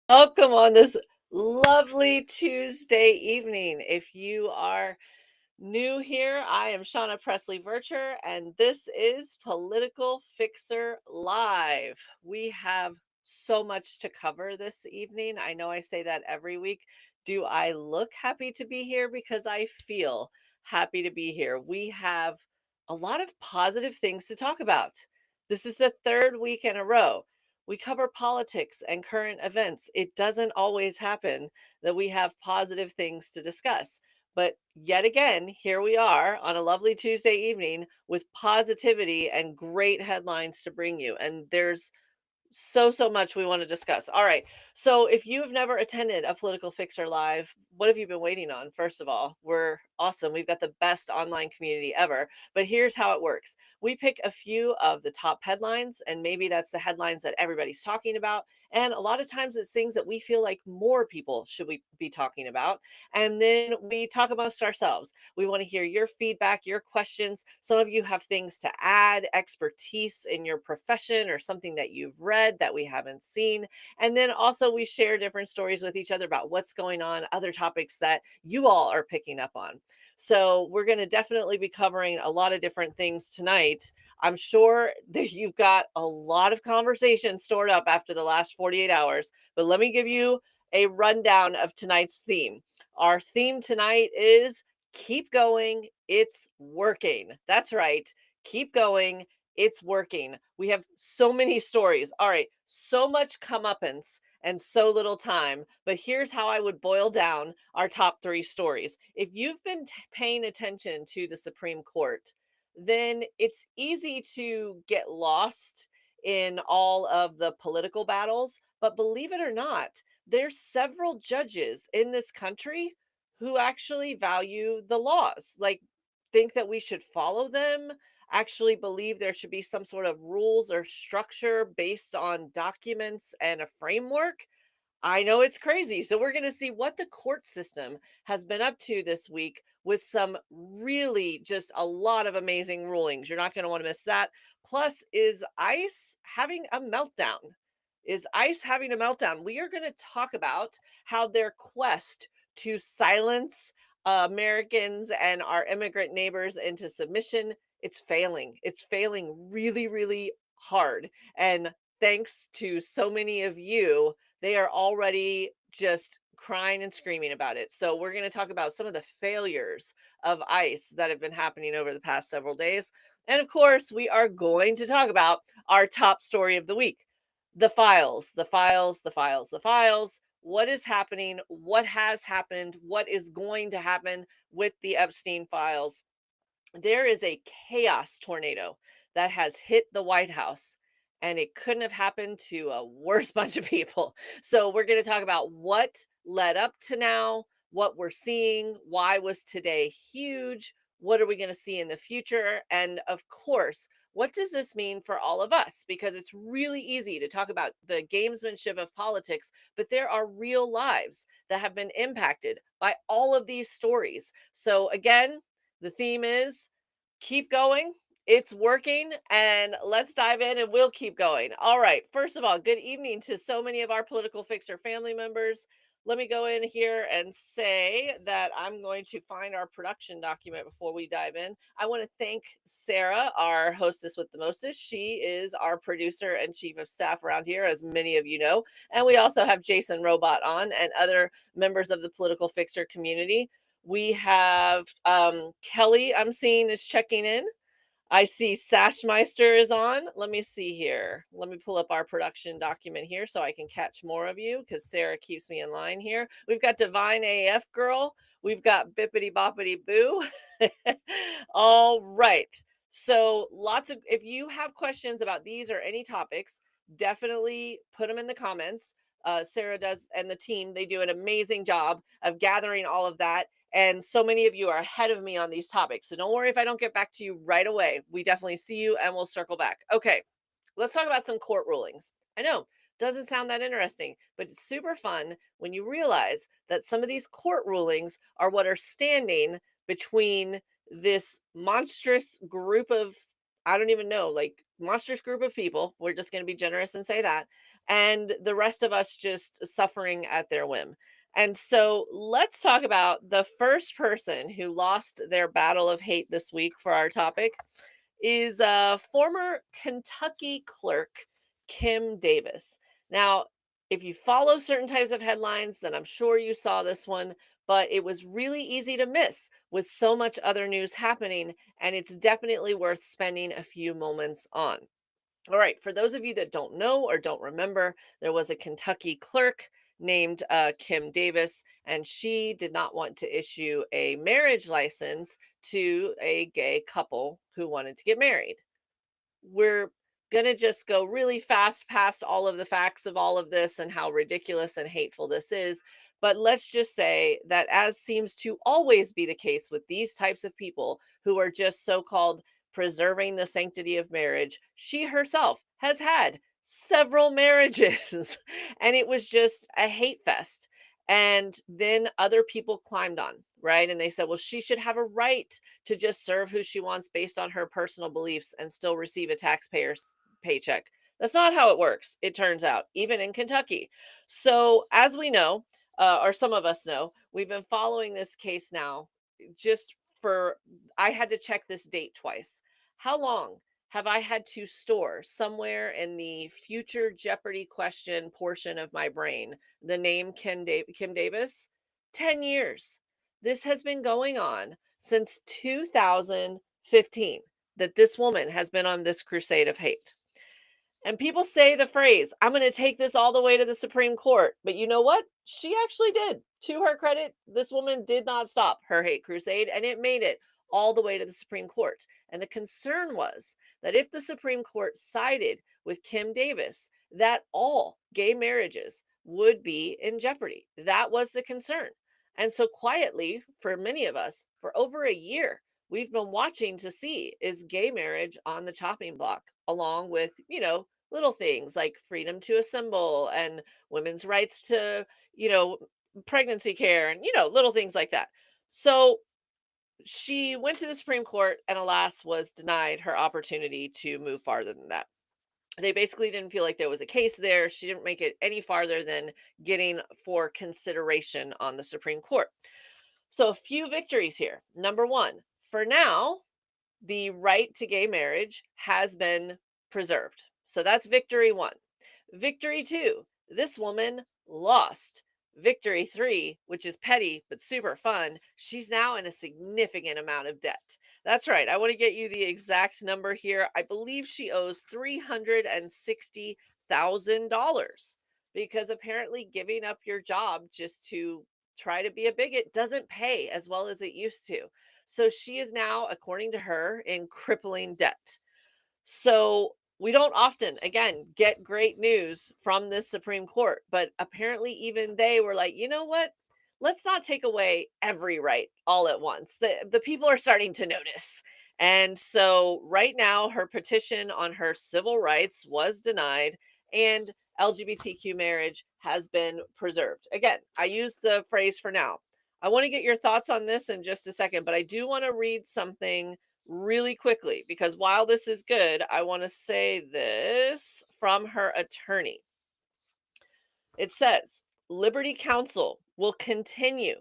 Welcome on this lovely Tuesday evening. If you are new here, I am Shauna Presley Vircher, and this is Political Fixer Live. We have so much to cover this evening. I know I say that every week. Do I look happy to be here? Because I feel happy to be here. We have a lot of positive things to talk about. This is the third week in a row. We cover politics and current events. It doesn't always happen that we have positive things to discuss. But yet again, here we are on a lovely Tuesday evening with positivity and great headlines to bring you. And there's so much we want to discuss. All right. So if you have never attended a Political Fixer Live, what have you been waiting on? First of all, we're awesome. We've got the best online community ever. But here's how it works. We pick a few of the top headlines, and maybe that's the headlines that everybody's talking about. And a lot of times it's things that we feel like more people should we be talking about. And then we talk amongst ourselves. We want to hear your feedback, your questions. Some of you have things to add, expertise in your profession or something that you've read that we haven't seen. And then also we share different stories with each other about what's going on, other topics that you all are picking up on. So we're going to definitely be covering a lot of different things tonight. I'm sure that you've got a lot of conversation stored up after the last 48 hours, but let me give you a rundown of tonight's theme. Our theme tonight is keep going, it's working. That's right. Keep going, it's working. We have so many stories. All right, so much comeuppance and so little time. But here's how I would boil down our top three stories. If you've been paying attention to the Supreme Court, then it's easy to get lost in all of the political battles. But believe it or not, there's several judges in this country who actually value the laws, like think that we should follow them, actually believe there should be some sort of rules or structure based on documents and a framework. I know it's crazy. So we're going to see what the court system has been up to this week with some really just a lot of amazing rulings. You're not going to want to miss that. Plus, is ICE having a meltdown? Is ICE having a meltdown? We are going to talk about how their quest to silence Americans and our immigrant neighbors into submission, it's failing. It's failing really hard. And thanks to so many of you, they are already just crying and screaming about it. So we're going to talk about some of the failures of ICE that have been happening over the past several days. And of course, we are going to talk about our top story of the week, the files, the files, the files, the files. What is happening? What has happened? What is going to happen with the Epstein files? There is a chaos tornado that has hit the White House, and it couldn't have happened to a worse bunch of people. So we're going to talk about what led up to now, what we're seeing, why was today huge, what are we going to see in the future, and of course, what does this mean for all of us? Because it's really easy to talk about the gamesmanship of politics, but there are real lives that have been impacted by all of these stories. So again, the theme is keep going. It's working. And let's dive in and we'll keep going. All right. First of all, good evening to so many of our Political Fixer family members. Let me go in here and say that I'm going to find our production document before we dive in. I want to thank Sarah, our hostess with the mostest. She is our producer and chief of staff around here, as many of you know. And we also have Jason Robot on and other members of the Political Fixer community. We have Kelly, I'm seeing, is checking in. I see Sashmeister is on. Let me see here. Let me pull up our production document here so I can catch more of you because Sarah keeps me in line here. We've got Divine AF Girl. We've got Bippity Boppity Boo. All right. So lots of, if you have questions about these or any topics, definitely put them in the comments. Sarah does and the team, they do an amazing job of gathering all of that. And so many of you are ahead of me on these topics. So don't worry if I don't get back to you right away. We definitely see you and we'll circle back. Okay, let's talk about some court rulings. I know, doesn't sound that interesting, but it's super fun when you realize that some of these court rulings are what are standing between this monstrous group of I don't even know, like monstrous group of people. We're just going to be generous and say that. And the rest of us just suffering at their whim. And so let's talk about the first person who lost their battle of hate this week for our topic is former Kentucky clerk Kim Davis. Now, if you follow certain types of headlines, then I'm sure you saw this one, but it was really easy to miss with so much other news happening, and it's definitely worth spending a few moments on. All right, for those of you that don't know or don't remember, there was a Kentucky clerk named Kim Davis, and she did not want to issue a marriage license to a gay couple who wanted to get married. We're going to just go really fast past all of the facts of all of this and how ridiculous and hateful this is. But let's just say that, as seems to always be the case with these types of people who are just so called preserving the sanctity of marriage, she herself has had several marriages and it was just a hate fest. And then other people climbed on, right? And they said, well, she should have a right to just serve who she wants based on her personal beliefs and still receive a taxpayer's paycheck. That's not how it works, it turns out, even in Kentucky. So, as we know, or some of us know, we've been following this case now just for, I had to check this date twice. How long have I had to store somewhere in the future Jeopardy question portion of my brain the name Kim Davis? 10 years. This has been going on since 2015 that this woman has been on this crusade of hate. And people say the phrase, I'm going to take this all the way to the Supreme Court. But you know what? She actually did. To her credit, this woman did not stop her hate crusade and it made it all the way to the Supreme Court. And the concern was that if the Supreme Court sided with Kim Davis, that all gay marriages would be in jeopardy. That was the concern. And so, quietly, for many of us, for over a year, we've been watching to see, is gay marriage on the chopping block, along with, little things like freedom to assemble and women's rights to, you know, pregnancy care and, little things like that. So she went to the Supreme Court and, alas, was denied her opportunity to move farther than that. They basically didn't feel like there was a case there. She didn't make it any farther than getting for consideration on the Supreme Court. So, a few victories here. Number one, for now, the right to gay marriage has been preserved. So that's victory one. Victory two, this woman lost. Victory three, which is petty but super fun, she's now in a significant amount of debt. That's right. I want to get you the exact number here. I believe she owes $360,000 because apparently giving up your job just to try to be a bigot doesn't pay as well as it used to. So she is now, according to her, in crippling debt. So we don't often, again, get great news from this Supreme Court, but apparently even they were like, you know what? Let's not take away every right all at once. The people are starting to notice. And so right now, her petition on her civil rights was denied and LGBTQ marriage has been preserved. Again, I use the phrase for now. I want to get your thoughts on this in just a second, but I do want to read something really quickly because while this is good, I want to say this from her attorney. It says Liberty Counsel will continue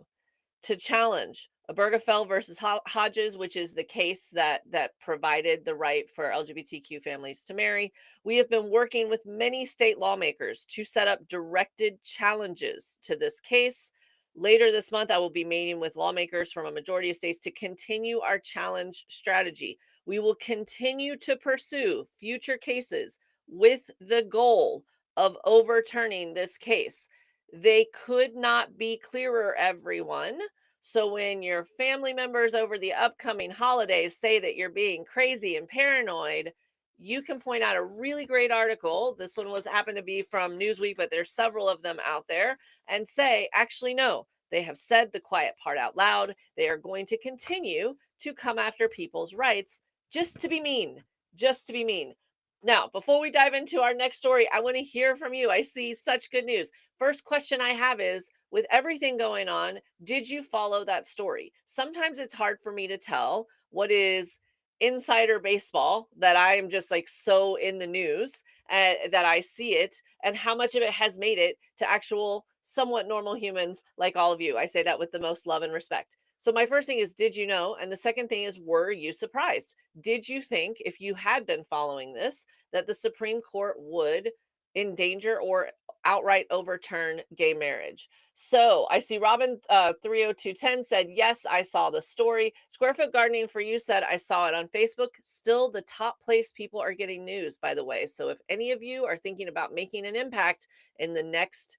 to challenge Obergefell versus Hodges, which is the case that provided the right for LGBTQ families to marry. We have been working with many state lawmakers to set up directed challenges to this case. Later this month, I will be meeting with lawmakers from a majority of states to continue our challenge strategy. We will continue to pursue future cases with the goal of overturning this case. They could not be clearer, everyone. So when your family members over the upcoming holidays say that you're being crazy and paranoid, you can point out a really great article. This one was happened to be from Newsweek, but there's several of them out there, and say, actually, no, they have said the quiet part out loud. They are going to continue to come after people's rights just to be mean, just to be mean. Now, before we dive into our next story, I want to hear from you. I see such good news. First question I have is, with everything going on, did you follow that story? Sometimes it's hard for me to tell what is insider baseball that I am just like so in the news that I see it, and how much of it has made it to actual somewhat normal humans like all of you. I say that with the most love and respect. So, my first thing is, did you know? And the second thing is, were you surprised? Did you think, if you had been following this, that the Supreme Court would endanger or outright overturn gay marriage? So I see Robin 30210 said, yes, I saw the story. Square Foot Gardening for You said, I saw it on Facebook. Still the top place people are getting news, by the way. So if any of you are thinking about making an impact in the next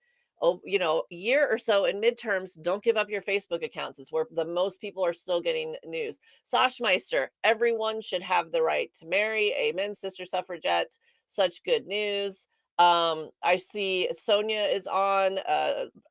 year or so in midterms, don't give up your Facebook accounts. It's where the most people are still getting news. Sosh Meister, everyone should have the right to marry. Amen, Sister Suffragette. Such good news. I see Sonia is on.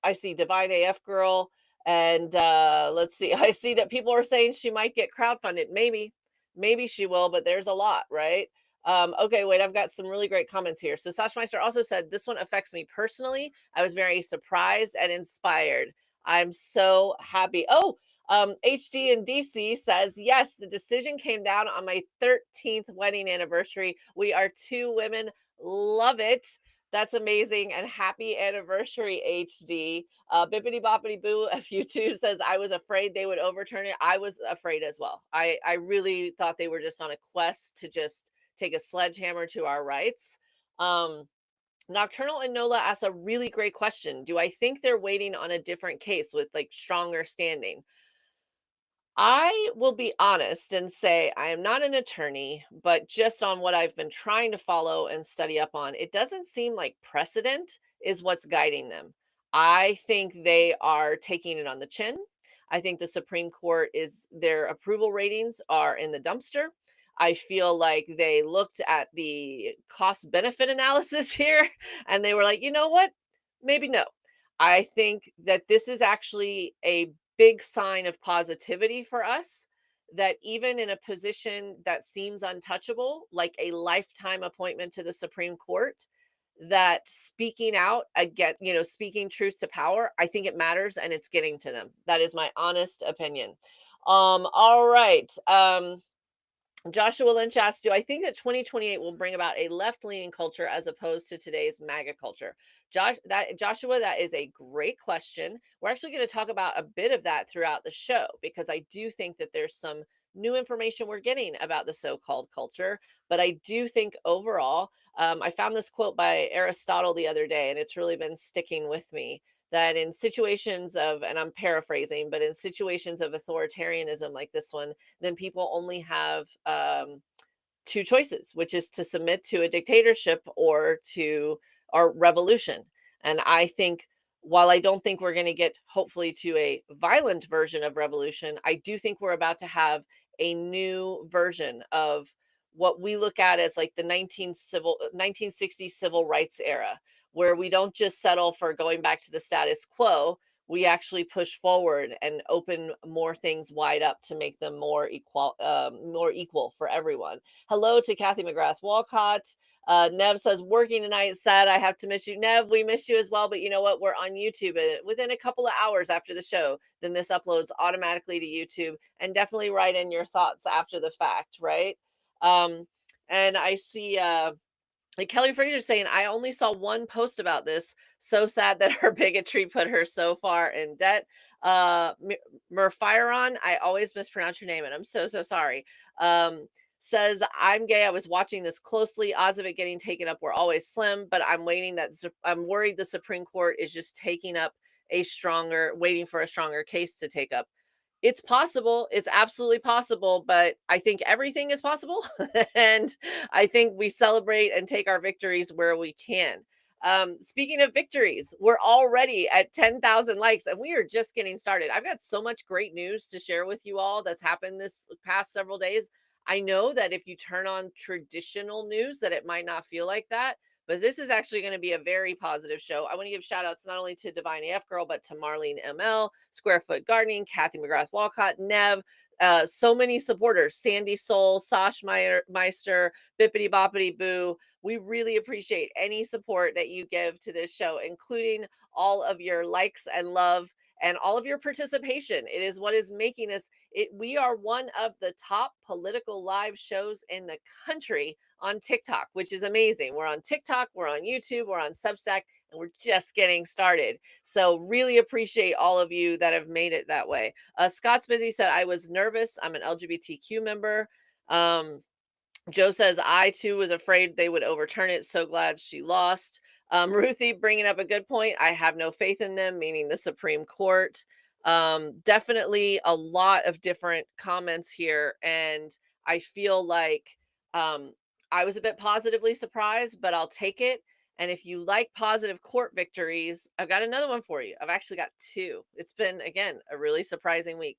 I see Divine AF Girl, and let's see. I see that people are saying she might get crowdfunded. Maybe she will, but there's a lot, right? Okay, wait, I've got some really great comments here. So Sash Meister also said, this one affects me personally. I was very surprised and inspired. I'm so happy. Oh, HD in DC says, yes, the decision came down on my 13th wedding anniversary. We are two women. Love it. That's amazing. And happy anniversary, HD. Bippity Boppity Boo FU2 says, I was afraid they would overturn it. I was afraid as well. I really thought they were just on a quest to just take a sledgehammer to our rights. Nocturnal and Nola asks a really great question. Do I think they're waiting on a different case with like stronger standing? I will be honest and say I am not an attorney, but just on what I've been trying to follow and study up on, it doesn't seem like precedent is what's guiding them. I think they are taking it on the chin. I think the Supreme Court is their approval ratings are in the dumpster. I feel like they looked at the cost benefit analysis here and they were like, you know what? Maybe no. I think that this is actually a big sign of positivity for us, that even in a position that seems untouchable, like a lifetime appointment to the Supreme Court, that speaking out again, speaking truth to power, I think it matters and it's getting to them. That is my honest opinion. All right. Joshua Lynch asked, do I think that 2028 will bring about a left-leaning culture as opposed to today's MAGA culture? Joshua, that is a great question. We're actually going to talk about a bit of that throughout the show because I do think that there's some new information we're getting about the so-called culture. But I do think overall, I found this quote by Aristotle the other day, and it's really been sticking with me, that in situations of, and I'm paraphrasing, but in situations of authoritarianism like this one, then people only have two choices, which is to submit to a dictatorship or to our revolution. And I think while I don't think we're going to get hopefully to a violent version of revolution, I do think we're about to have a new version of what we look at as like the 1960s civil rights era, where we don't just settle for going back to the status quo. We actually push forward and open more things wide up to make them more equal for everyone. Hello to Kathy McGrath Walcott. Nev says, working tonight, sad I have to miss you. Nev, we miss you as well, but you know what? We're on YouTube, and within a couple of hours after the show, then this uploads automatically to YouTube, and definitely write in your thoughts after the fact, right? And I see like Kelly Fraser saying, I only saw one post about this. So sad that her bigotry put her so far in debt. Murfiron, I always mispronounce your name, and I'm so, so sorry. Says, I'm gay. I was watching this closely. Odds of it getting taken up were always slim, but I'm worried the Supreme Court is just waiting for a stronger case to take up. It's possible. It's absolutely possible, but I think everything is possible. And I think we celebrate and take our victories where we can. Speaking of victories, we're already at 10,000 likes and we are just getting started. I've got so much great news to share with you all that's happened this past several days. I know that if you turn on traditional news that it might not feel like that, but this is actually going to be a very positive show. I want to give shout outs not only to Divine AF Girl, but to Marlene ML, Square Foot Gardening, Kathy McGrath Walcott, Nev, so many supporters, Sandy Soul, Sash Meister, Bippity Boppity Boo. We really appreciate any support that you give to this show, including all of your likes and love and all of your participation. It is what is making us it we are one of the top political live shows in the country on TikTok, which is amazing. We're on TikTok, we're on YouTube, we're on Substack, and we're just getting started. So really appreciate all of you that have made it that way. Scott's Busy said, I was nervous. I'm an LGBTQ member. Um, Joe says, I too was afraid they would overturn it. So glad she lost. Ruthie bringing up a good point. I have no faith in them, meaning the Supreme Court. Definitely a lot of different comments here. And I feel like um, I was a bit positively surprised, but I'll take it. And if you like positive court victories, I've got another one for you. I've actually got two. It's been, again, a really surprising week.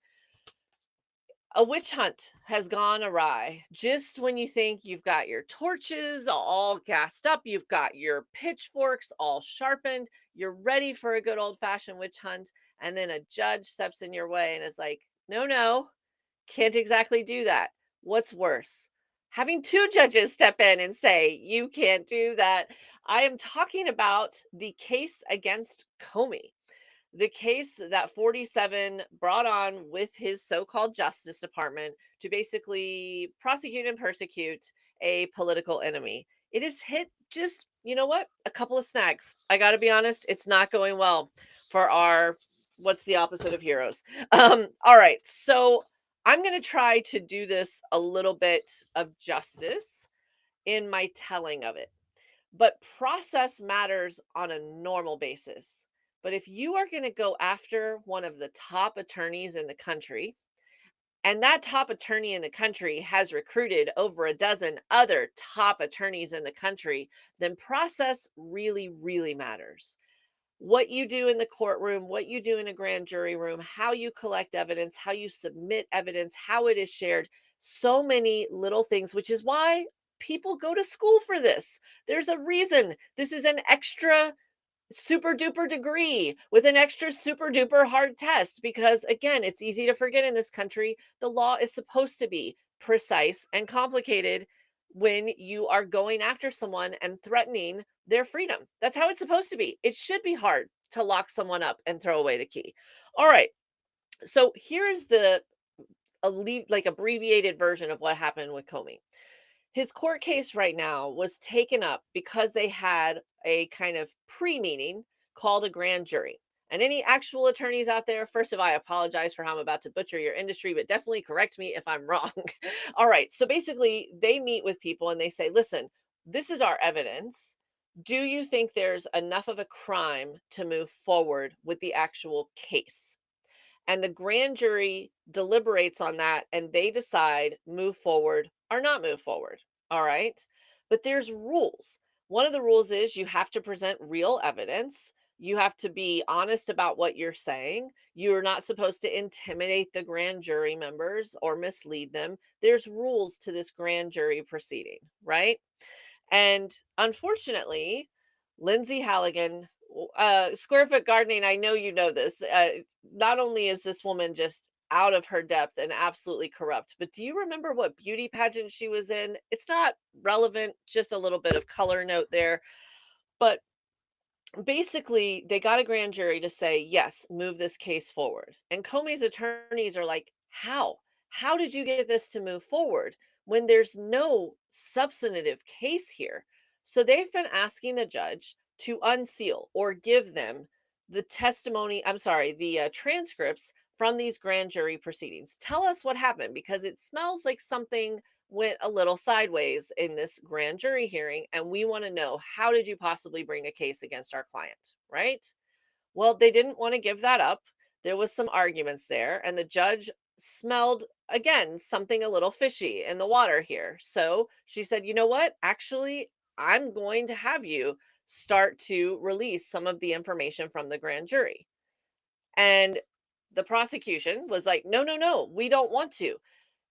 A witch hunt has gone awry. Just when you think you've got your torches all gassed up, you've got your pitchforks all sharpened, you're ready for a good old fashioned witch hunt, and then a judge steps in your way and is like, no, no, can't exactly do that. What's worse? Having two judges step in and say, you can't do that. I am talking about the case against Comey, the case that 47 brought on with his so-called Justice Department to basically prosecute and persecute a political enemy. It has hit just, you know what, a couple of snags. I got to be honest, it's not going well for our what's the opposite of heroes. All right, so I'm going to try to do this a little bit of justice in my telling of it, but process matters on a normal basis. But if you are going to go after one of the top attorneys in the country, and that top attorney in the country has recruited over a dozen other top attorneys in the country, then process really, really matters. What you do in the courtroom, what you do in a grand jury room, how you collect evidence, how you submit evidence, how it is shared, so many little things, which is why people go to school for this. There's a reason. This is an extra super duper degree with an extra super duper hard test because, again, it's easy to forget in this country. The law is supposed to be precise and complicated when you are going after someone and threatening their freedom. That's how it's supposed to be. It should be hard to lock someone up and throw away the key. All right. So here's the abbreviated version of what happened with Comey. His court case right now was taken up because they had a kind of pre-meeting called a grand jury. And any actual attorneys out there, first of all, I apologize for how I'm about to butcher your industry, but definitely correct me if I'm wrong. All right. So basically, they meet with people and they say, listen, this is our evidence. Do you think there's enough of a crime to move forward with the actual case? And the grand jury deliberates on that and they decide move forward or not move forward. All right. But there's rules. One of the rules is you have to present real evidence. You have to be honest about what you're saying. You're not supposed to intimidate the grand jury members or mislead them. There's rules to this grand jury proceeding, right? And unfortunately, Lindsay Halligan, Square Foot Gardening, I know you know this. Not only is this woman just out of her depth and absolutely corrupt, but do you remember what beauty pageant she was in? It's not relevant, just a little bit of color note there. But basically, they got a grand jury to say, yes, move this case forward. And Comey's attorneys are like, how? How did you get this to move forward when there's no substantive case here? So they've been asking the judge to unseal or give them the testimony, I'm sorry, the transcripts from these grand jury proceedings. Tell us what happened because it smells like something went a little sideways in this grand jury hearing and we want to know, how did you possibly bring a case against our client, right? Well, they didn't want to give that up. There was some arguments there and the judge smelled, again, something a little fishy in the water here. So she said, you know what, actually, I'm going to have you start to release some of the information from the grand jury. And the prosecution was like, no, no, no, we don't want to.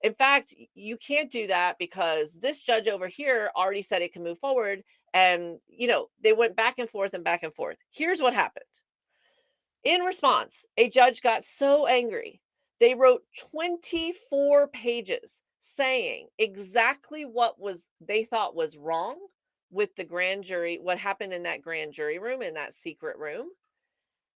In fact, you can't do that because this judge over here already said it can move forward. And, they went back and forth and back and forth. Here's what happened. In response, a judge got so angry, they wrote 24 pages saying exactly what was they thought was wrong with the grand jury, what happened in that grand jury room, in that secret room.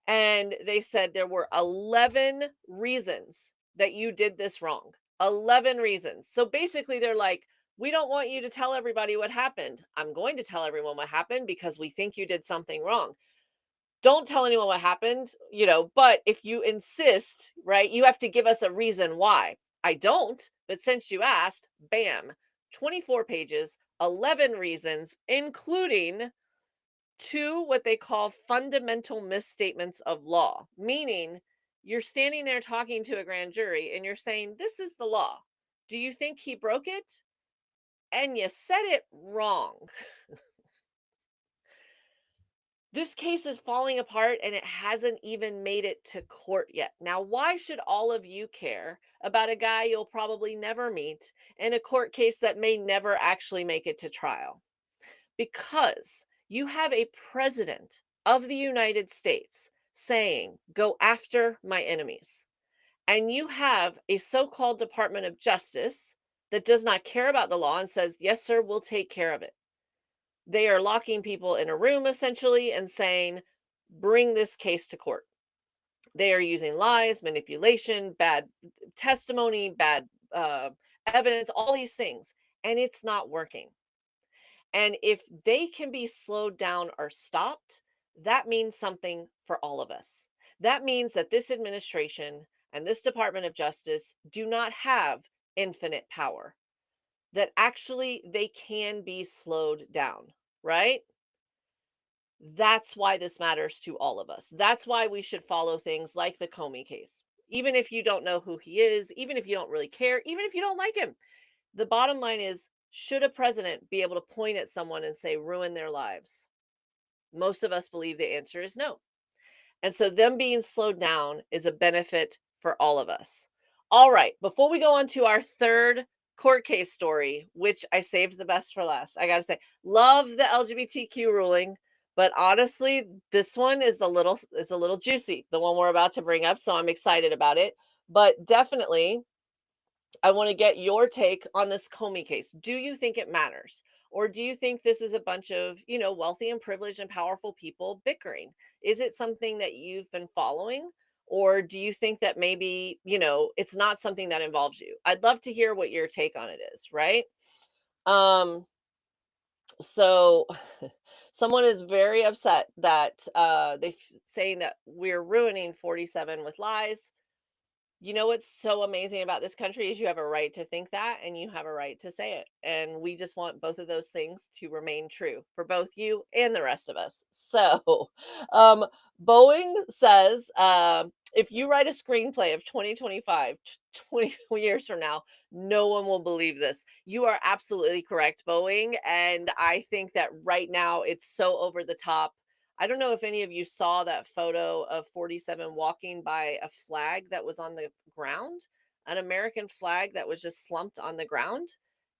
And they said there were 11 reasons that you did this wrong. 11 reasons. So basically, they're like, we don't want you to tell everybody what happened. I'm going to tell everyone what happened because we think you did something wrong. Don't tell anyone what happened, but if you insist, right, you have to give us a reason why. I don't, but since you asked, bam, 24 pages, 11 reasons, including two what they call fundamental misstatements of law, meaning you're standing there talking to a grand jury and you're saying, this is the law. Do you think he broke it? And you said it wrong. This case is falling apart and it hasn't even made it to court yet. Now, why should all of you care about a guy you'll probably never meet in a court case that may never actually make it to trial? Because you have a president of the United States saying, go after my enemies. And you have a so called Department of Justice that does not care about the law and says, yes, sir, we'll take care of it. They are locking people in a room essentially and saying, bring this case to court. They are using lies, manipulation, bad testimony, bad evidence, all these things, and it's not working. And if they can be slowed down or stopped, that means something for all of us. That means that this administration and this Department of Justice do not have infinite power, that actually they can be slowed down, right? That's why this matters to all of us. That's why we should follow things like the Comey case. Even if you don't know who he is, even if you don't really care, even if you don't like him, the bottom line is, should a president be able to point at someone and say, ruin their lives? Most of us believe the answer is no. And so them being slowed down is a benefit for all of us. All right, before we go on to our third court case story, which I saved the best for last, I got to say, love the LGBTQ ruling, but honestly, this one is a little juicy, the one we're about to bring up, so I'm excited about it. But definitely I want to get your take on this Comey case. Do you think it matters? Or do you think this is a bunch of, wealthy and privileged and powerful people bickering? Is it something that you've been following? Or do you think that maybe, it's not something that involves you? I'd love to hear what your take on it is, right? Um, so someone is very upset that they saying that we're ruining 47 with lies. You know what's so amazing about this country is you have a right to think that and you have a right to say it. And we just want both of those things to remain true for both you and the rest of us. So, um, Boeing says if you write a screenplay of 2025, 20 years from now, no one will believe this. You are absolutely correct, Boeing. And I think that right now it's so over the top. I don't know if any of you saw that photo of 47 walking by a flag that was on the ground, an American flag that was just slumped on the ground.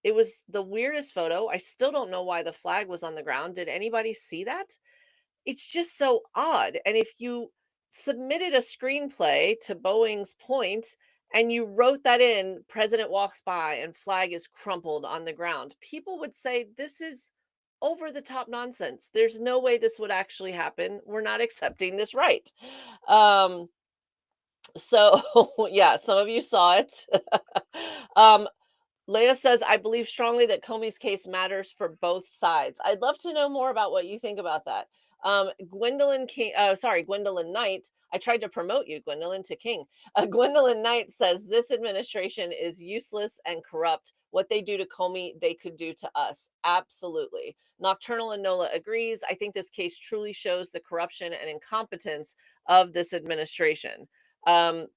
It was the weirdest photo. I still don't know why the flag was on the ground. Did anybody see that? It's just so odd. And if you submitted a screenplay to Boeing's point and you wrote that in, president walks by and flag is crumpled on the ground, people would say this is over the top nonsense. There's no way this would actually happen. We're not accepting this right. Um, so yeah, some of you saw it. um, Leah says, I believe strongly that Comey's case matters for both sides. I'd love to know more about what you think about that. Gwendolyn Knight. I tried to promote you, Gwendolyn, to King. Gwendolyn Knight says this administration is useless and corrupt. What they do to Comey, they could do to us. Absolutely. Nocturnal and Nola agrees. I think this case truly shows the corruption and incompetence of this administration. Um,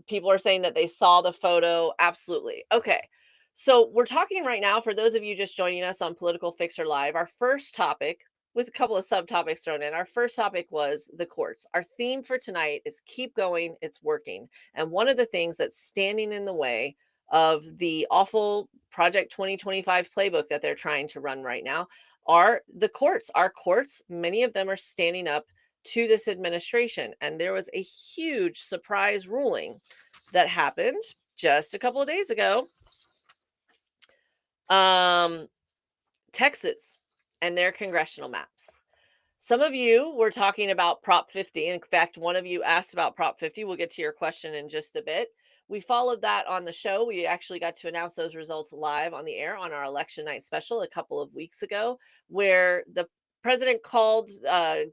People are saying that they saw the photo. Absolutely. Okay. So we're talking right now, for those of you just joining us on Political Fixer Live, our first topic, with a couple of subtopics thrown in, our first topic was the courts. Our theme for tonight is keep going, it's working. And one of the things that's standing in the way of the awful Project 2025 playbook that they're trying to run right now are the courts. Our courts, many of them are standing up to this administration. And there was a huge surprise ruling that happened just a couple of days ago. Texas and their congressional maps. Some of you were talking about Prop 50. In fact, one of you asked about Prop 50. We'll get to your question in just a bit. We followed that on the show. We actually got to announce those results live on the air on our election night special a couple of weeks ago, where the president called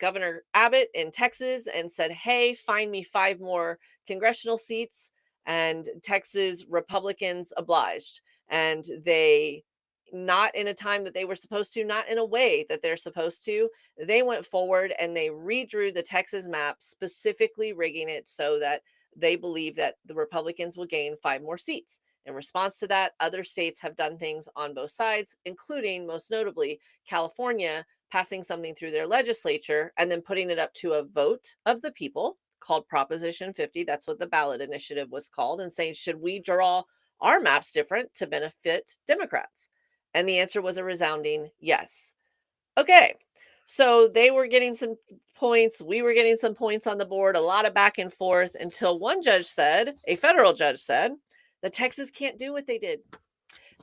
Governor Abbott in Texas and said, "Hey, find me 5 more congressional seats." And Texas Republicans obliged. And they, not in a time that they were supposed to, not in a way that they're supposed to, they went forward and they redrew the Texas map, specifically rigging it so that they believe that the Republicans will gain 5 more seats. In response to that, other states have done things on both sides, including, most notably, California passing something through their legislature and then putting it up to a vote of the people called Proposition 50. That's what the ballot initiative was called, and saying, should we draw our maps different to benefit Democrats? And the answer was a resounding yes. Okay. So they were getting some points. We were getting some points on the board, a lot of back and forth until one judge said, a federal judge said, that Texas can't do what they did,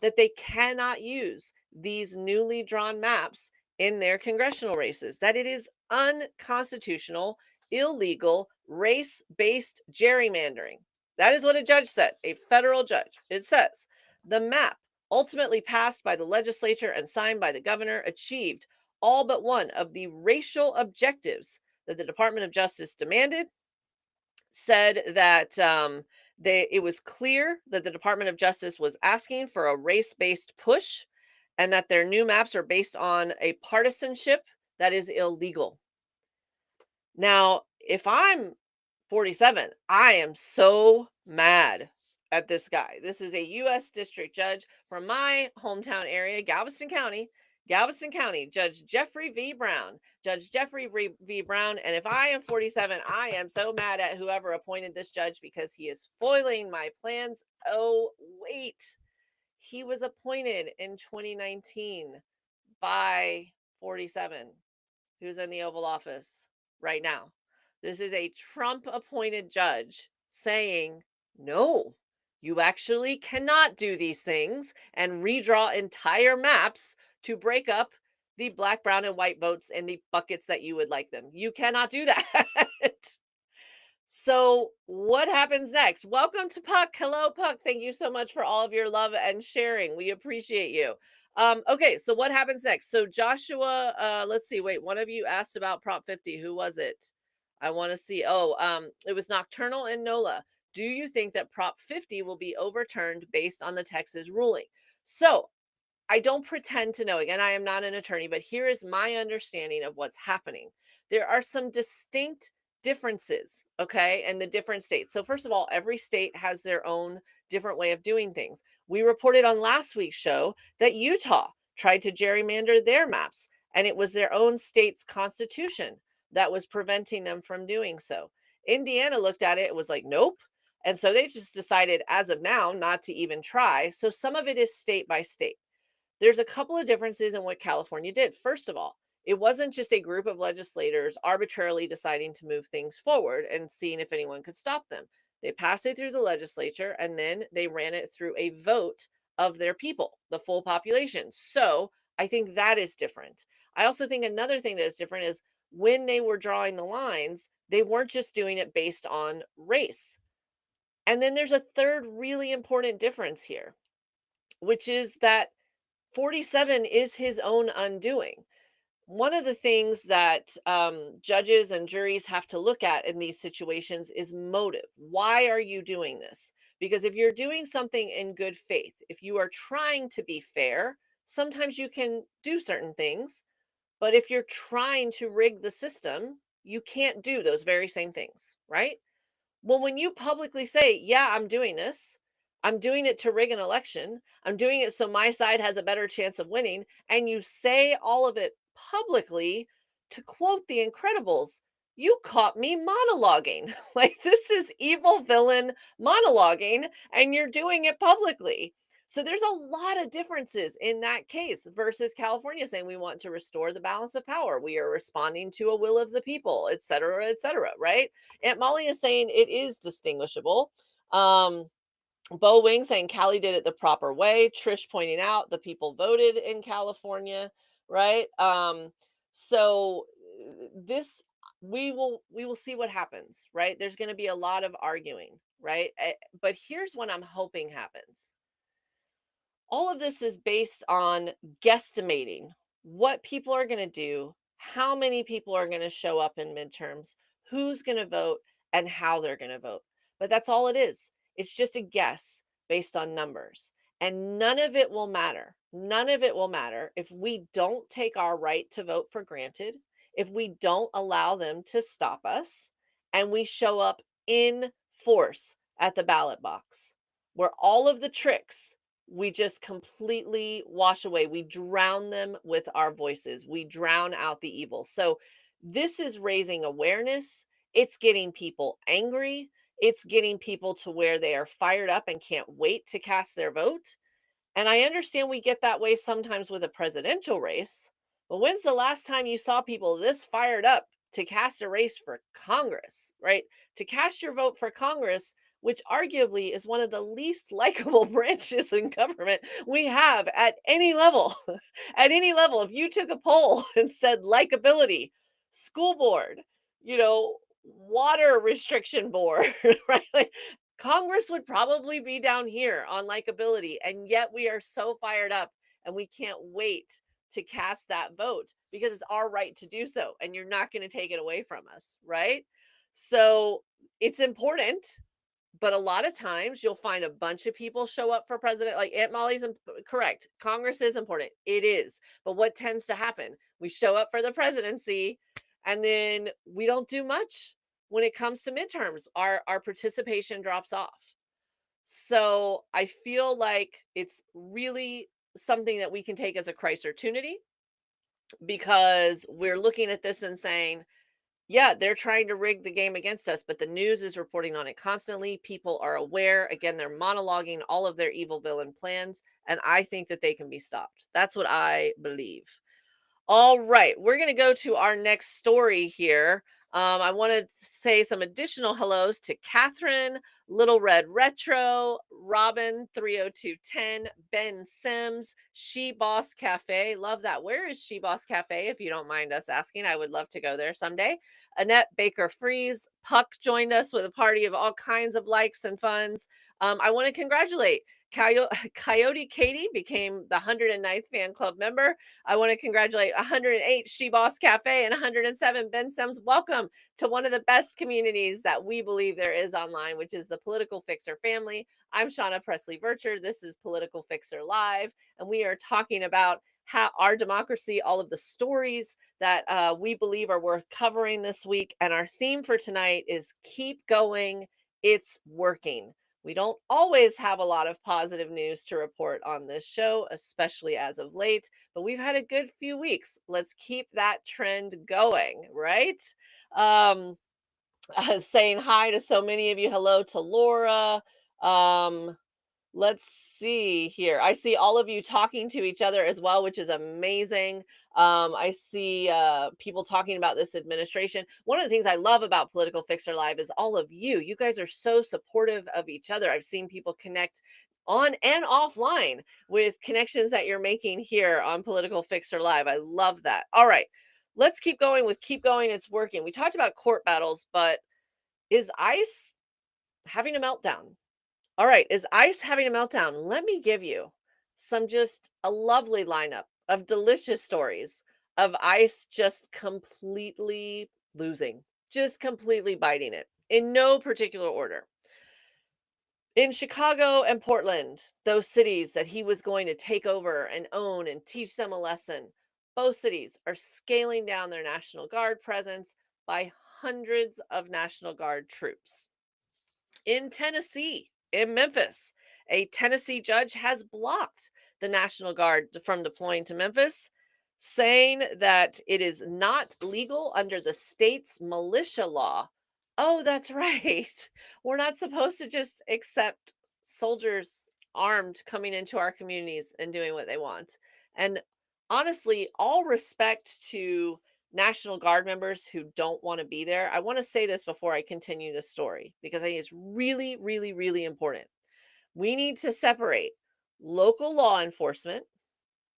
that they cannot use these newly drawn maps in their congressional races, that it is unconstitutional, illegal, race based gerrymandering. That is what a judge said, a federal judge. It says the map, ultimately passed by the legislature and signed by the governor, achieved all but one of the racial objectives that the Department of Justice demanded. Said that it was clear that the Department of Justice was asking for a race-based push, and that their new maps are based on a partisanship that is illegal. Now, if I'm 47, I am so mad at this guy. This is a U.S. district judge from my hometown area, Galveston County. Galveston County, Judge Jeffrey V. Brown. Judge Jeffrey V. Brown. And if I am 47, I am so mad at whoever appointed this judge because he is foiling my plans. Oh, wait. He was appointed in 2019 by 47, who's in the Oval Office right now. This is a Trump appointed judge saying, no, you actually cannot do these things and redraw entire maps to break up the black, brown, and white votes in the buckets that you would like them. You cannot do that. So, what happens next? Welcome to Puck. Hello, Puck. Thank you so much for all of your love and sharing. We appreciate you. Okay, so what happens next? So, Joshua, let's see. Wait, one of you asked about Prop 50. Who was it? I want to see. Oh, it was Nocturnal and Nola. Do you think that Prop 50 will be overturned based on the Texas ruling? So, I don't pretend to know. Again, I am not an attorney, but here is my understanding of what's happening. There are some distinct differences, okay, in the different states. So, first of all, every state has their own different way of doing things. We reported on last week's show that Utah tried to gerrymander their maps, and it was their own state's constitution that was preventing them from doing so. Indiana looked at it, it was like, nope. And so they just decided as of now not to even try. So some of it is state by state. There's a couple of differences in what California did. First of all, it wasn't just a group of legislators arbitrarily deciding to move things forward and seeing if anyone could stop them. They passed it through the legislature and then they ran it through a vote of their people, the full population. So I think that is different. I also think another thing that is different is when they were drawing the lines, they weren't just doing it based on race. And then there's a third really important difference here, which is that 47 is his own undoing. One of the things that judges and juries have to look at in these situations is motive. Why are you doing this? Because if you're doing something in good faith, if you are trying to be fair, sometimes you can do certain things. But if you're trying to rig the system, you can't do those very same things, right? Well, when you publicly say, yeah, I'm doing this, I'm doing it to rig an election, I'm doing it so my side has a better chance of winning, and you say all of it publicly, to quote The Incredibles, you caught me monologuing. Like, this is evil villain monologuing, and you're doing it publicly. So there's a lot of differences in that case versus California saying we want to restore the balance of power. We are responding to a will of the people, et cetera, right? Aunt Molly is saying it is distinguishable. Um, Bo Wing saying Cali did it the proper way. Trish pointing out the people voted in California, right? So this we will see what happens, right? There's going to be a lot of arguing, right? But here's what I'm hoping happens. All of this is based on guesstimating what people are going to do, how many people are going to show up in midterms, who's going to vote, and how they're going to vote. But that's all it is. It's just a guess based on numbers. And none of it will matter. None of it will matter if we don't take our right to vote for granted, if we don't allow them to stop us, and we show up in force at the ballot box, where all of the tricks we just completely wash away. We drown them with our voices. We drown out the evil. So, this is raising awareness. It's getting people angry. It's getting people to where they are fired up and can't wait to cast their vote. And I understand we get that way sometimes with a presidential race, but when's the last time you saw people this fired up to cast a race for Congress, right? To cast your vote for Congress, which arguably is one of the least likable branches in government we have at any level. At any level, if you took a poll and said likability, school board, water restriction board, right? Like, Congress would probably be down here on likability, and yet we are so fired up and we can't wait to cast that vote because it's our right to do so, and you're not going to take it away from us, right? So it's important, but a lot of times you'll find a bunch of people show up for president. Like Aunt Molly's correct. Congress is important. It is. But what tends to happen? We show up for the presidency and then we don't do much when it comes to midterms. Our participation drops off. So I feel like it's really something that we can take as a crisis opportunity, because we're looking at this and saying, yeah, they're trying to rig the game against us, but the news is reporting on it constantly. People are aware. Again, they're monologuing all of their evil villain plans, and I think that they can be stopped. That's what I believe. All right, we're going to go to our next story here. I want to say some additional hellos to Catherine, Little Red Retro, Robin 30210, Ben Sims, She Boss Cafe. Love that. Where is She Boss Cafe? If you don't mind us asking, I would love to go there someday. Annette Baker Freeze, Puck joined us with a party of all kinds of likes and funs. I want to congratulate Coyote Katie became the 109th fan club member. I want to congratulate 108 She Boss Cafe and 107 Ben Sims. Welcome to one of the best communities that we believe there is online, which is the Political Fixer family. I'm Shauna Presley Vircher. This is Political Fixer Live, and we are talking about how our democracy, all of the stories that we believe are worth covering this week. And our theme for tonight is keep going. It's working. We don't always have a lot of positive news to report on this show, especially as of late, but we've had a good few weeks. Let's keep that trend going, right? Um, Saying hi to so many of you. Hello to Laura. Um, Let's see here. I see all of you talking to each other as well, which is amazing. I see people talking about this administration. One of the things I love about Political Fixer Live is all of you. You guys are so supportive of each other. I've seen people connect on and offline with connections that you're making here on Political Fixer Live. I love that. All right, let's keep going with keep going. It's working. We talked about court battles, but is ICE having a meltdown? All right, is ICE having a meltdown? Let me give you some just a lovely lineup of delicious stories of ICE just completely losing, just completely biting it in no particular order. In Chicago and Portland, those cities that he was going to take over and own and teach them a lesson, both cities are scaling down their National Guard presence by hundreds of National Guard troops. In Tennessee, in Memphis, a Tennessee judge has blocked the National Guard from deploying to Memphis, saying that it is not legal under the state's militia law. Oh, that's right. We're not supposed to just accept soldiers armed coming into our communities and doing what they want. And honestly, all respect to National Guard members who don't want to be there. I want to say this before I continue the story because I think it's really, really, really important. We need to separate local law enforcement,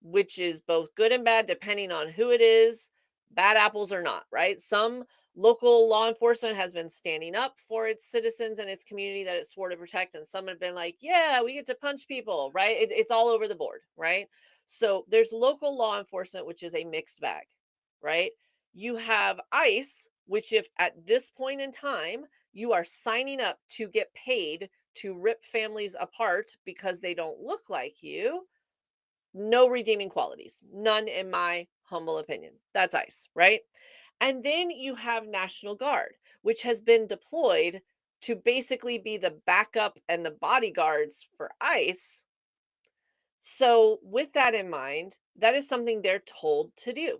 which is both good and bad depending on who it is, Bad apples or not, right? Some local law enforcement has been standing up for its citizens and its community that it swore to protect, and some have been like, yeah, we get to punch people, right? It's all over the board, right? So there's local law enforcement, which is a mixed bag, right? You have ICE, which, if at this point in time you are signing up to get paid to rip families apart because they don't look like you, no redeeming qualities. None, in my humble opinion. That's ICE, right? And then you have National Guard, which has been deployed to basically be the backup and the bodyguards for ICE. So, with that in mind, that is something they're told to do.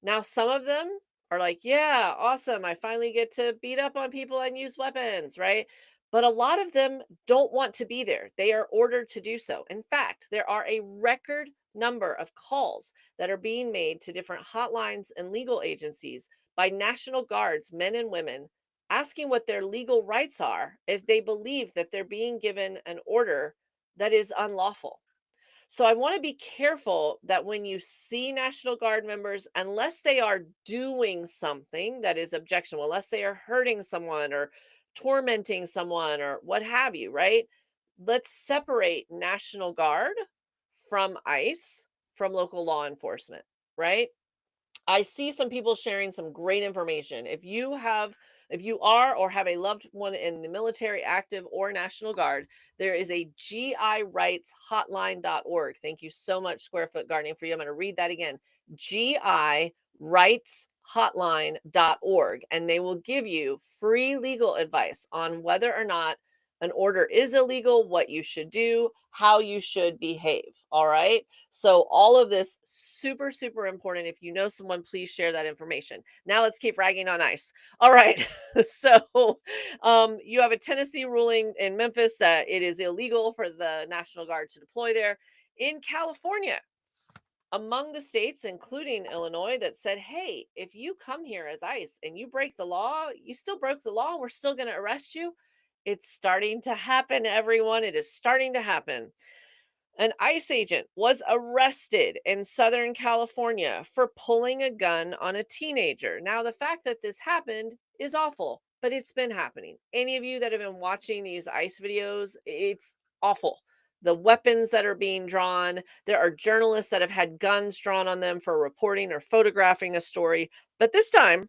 Now, some of them are like, yeah, awesome. I finally get to beat up on people and use weapons, right? But a lot of them don't want to be there. They are ordered to do so. In fact, there are a record number of calls that are being made to different hotlines and legal agencies by National Guards, men and women, asking what their legal rights are if they believe that they're being given an order that is unlawful. So I want to be careful that when you see National Guard members, unless they are doing something that is objectionable, unless they are hurting someone or tormenting someone or what have you, right? Let's separate National Guard from ICE, from local law enforcement, right? I see some people sharing some great information. If you are or have a loved one in the military, active or National Guard, there is a GI Rights Hotline.org. Thank you so much, Square Foot Gardening, for you. I'm going to read that again. GI Rights Hotline.org. And they will give you free legal advice on whether or not an order is illegal, what you should do, how you should behave. All right. So all of this super, super important. If you know someone, please share that information. Now let's keep ragging on ICE. All right. So you have a Tennessee ruling in Memphis that it is illegal for the National Guard to deploy there. In California, among the states, including Illinois, that said, hey, if you come here as ICE and you break the law, you still broke the law, and we're still going to arrest you. It's starting to happen, everyone. It is starting to happen. An ICE agent was arrested in Southern California for pulling a gun on a teenager. Now, the fact that this happened is awful, but it's been happening. Any of you that have been watching these ICE videos, it's awful. The weapons that are being drawn, there are journalists that have had guns drawn on them for reporting or photographing a story. But this time,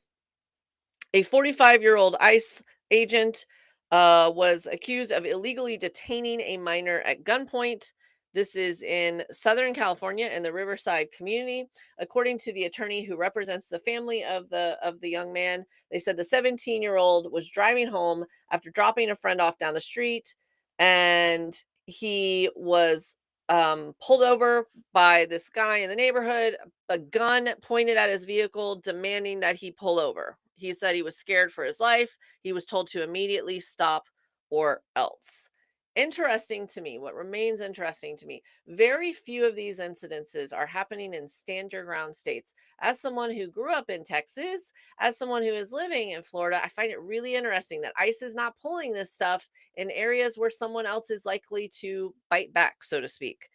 a 45-year-old ICE agent was accused of illegally detaining a minor at gunpoint. This is in Southern California in the Riverside community. According to the attorney who represents the family of the young man, they said the 17-year-old was driving home after dropping a friend off down the street, and he was pulled over by this guy in the neighborhood, a gun pointed at his vehicle, demanding that he pull over. He said he was scared for his life. He was told to immediately stop or else. Interesting to me, what remains interesting to me, very few of these incidences are happening in stand your ground states. As someone who grew up in Texas, as someone who is living in Florida, I find it really interesting that ICE is not pulling this stuff in areas where someone else is likely to bite back, so to speak.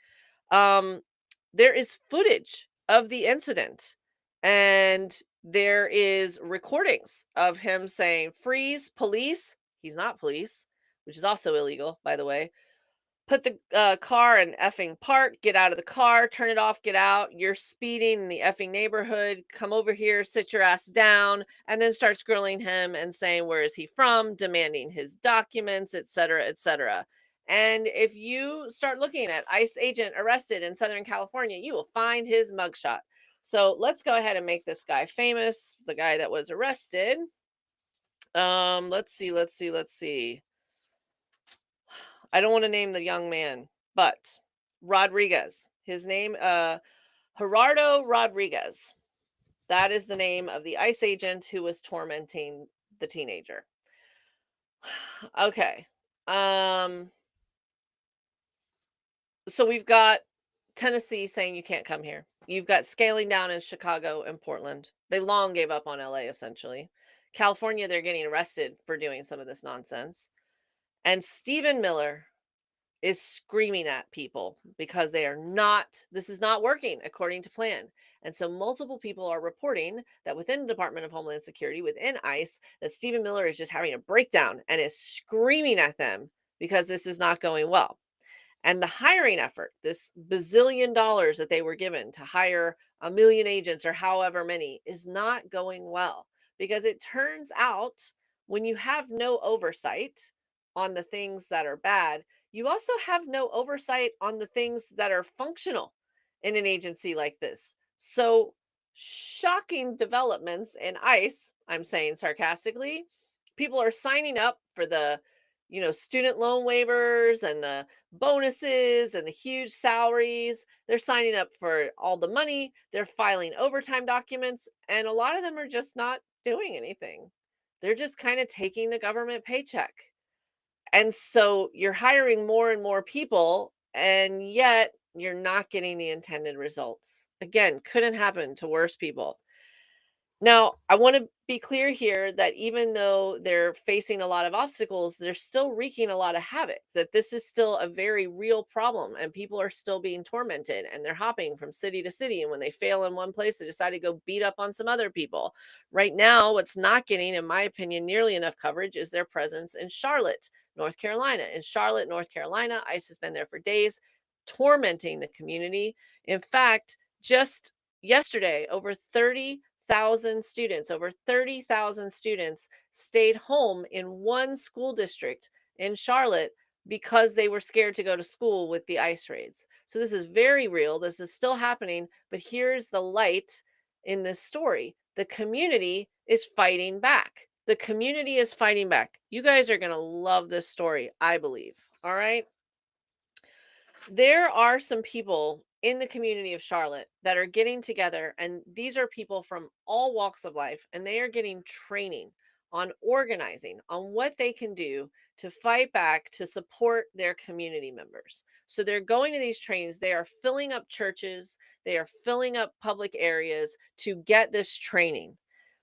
Um, there is footage of the incident, and there is recordings of him saying, "Freeze, police." He's not police, which is also illegal, by the way. Put the car in effing park, get out of the car, turn it off, get out. You're speeding in the effing neighborhood. Come over here, sit your ass down, and then starts grilling him and saying, where is he from, demanding his documents, etc., etc. And if you start looking at ICE agent arrested in Southern California, you will find his mugshot. So let's go ahead and make this guy famous, the guy that was arrested. Let's see. I don't want to name the young man, but Rodriguez. His name, Gerardo Rodriguez. That is the name of the ICE agent who was tormenting the teenager. Okay. Um, so we've got Tennessee saying you can't come here. You've got scaling down in Chicago and Portland. They long gave up on LA essentially. California, they're getting arrested for doing some of this nonsense. And Stephen Miller is screaming at people because they are not, this is not working according to plan. And so multiple people are reporting that within the Department of Homeland Security, within ICE, that Stephen Miller is just having a breakdown and is screaming at them because this is not going well. And the hiring effort, this bazillion dollars that they were given to hire a million agents or however many, is not going well because it turns out when you have no oversight on the things that are bad, you also have no oversight on the things that are functional in an agency like this. So, shocking developments in ICE, I'm saying sarcastically, people are signing up for the student loan waivers and the bonuses and the huge salaries. They're signing up for all the money. They're filing overtime documents, and a lot of them are just not doing anything. They're just kind of taking the government paycheck. And so you're hiring more and more people, and yet you're not getting the intended results. Again, couldn't happen to worse people. Now, I want to be clear here that even though they're facing a lot of obstacles, they're still wreaking a lot of havoc. That this is still a very real problem, and people are still being tormented, and they're hopping from city to city. And when they fail in one place, they decide to go beat up on some other people. Right now, what's not getting, in my opinion, nearly enough coverage is their presence in Charlotte, North Carolina. In Charlotte, North Carolina, ICE has been there for days, tormenting the community. In fact, just yesterday, over 30,000 students stayed home in one school district in Charlotte because they were scared to go to school with the ICE raids. So this is very real. This is still happening, but here's the light in this story. The community is fighting back. The community is fighting back. You guys are going to love this story, I believe. All right. There are some people in the community of Charlotte that are getting together, and these are people from all walks of life, and they are getting training on organizing, on what they can do to fight back to support their community members. So they're going to these trainings, they are filling up churches, they are filling up public areas to get this training.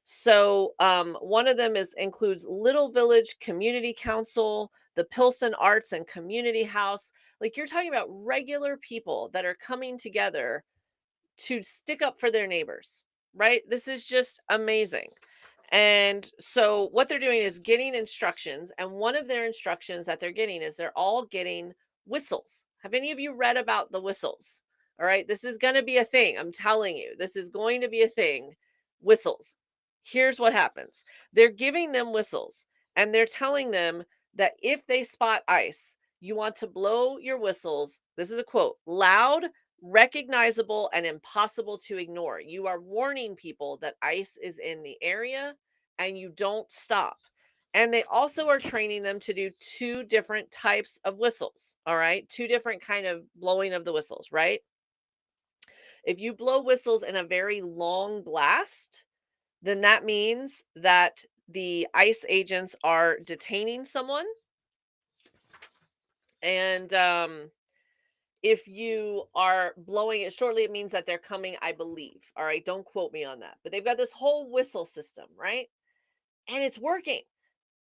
So one of them includes Little Village Community Council, the Pilsen Arts and Community House. Like, you're talking about regular people that are coming together to stick up for their neighbors, right? This is just amazing. And so what they're doing is getting instructions, and one of their instructions that they're getting is they're all getting whistles. Have any of you read about the whistles? All right, this is going to be a thing. I'm telling you, this is going to be a thing. Whistles. Here's what happens. They're giving them whistles, and they're telling them that if they spot ICE, you want to blow your whistles. This is a quote: loud, recognizable, and impossible to ignore. You are warning people that ICE is in the area and you don't stop. And they also are training them to do two different types of whistles. All right. Two different kind of blowing of the whistles, right? If you blow whistles in a very long blast, then that means that the ICE agents are detaining someone. And if you are blowing it shortly, it means that they're coming, I believe. All right. Don't quote me on that. But they've got this whole whistle system, right? And it's working.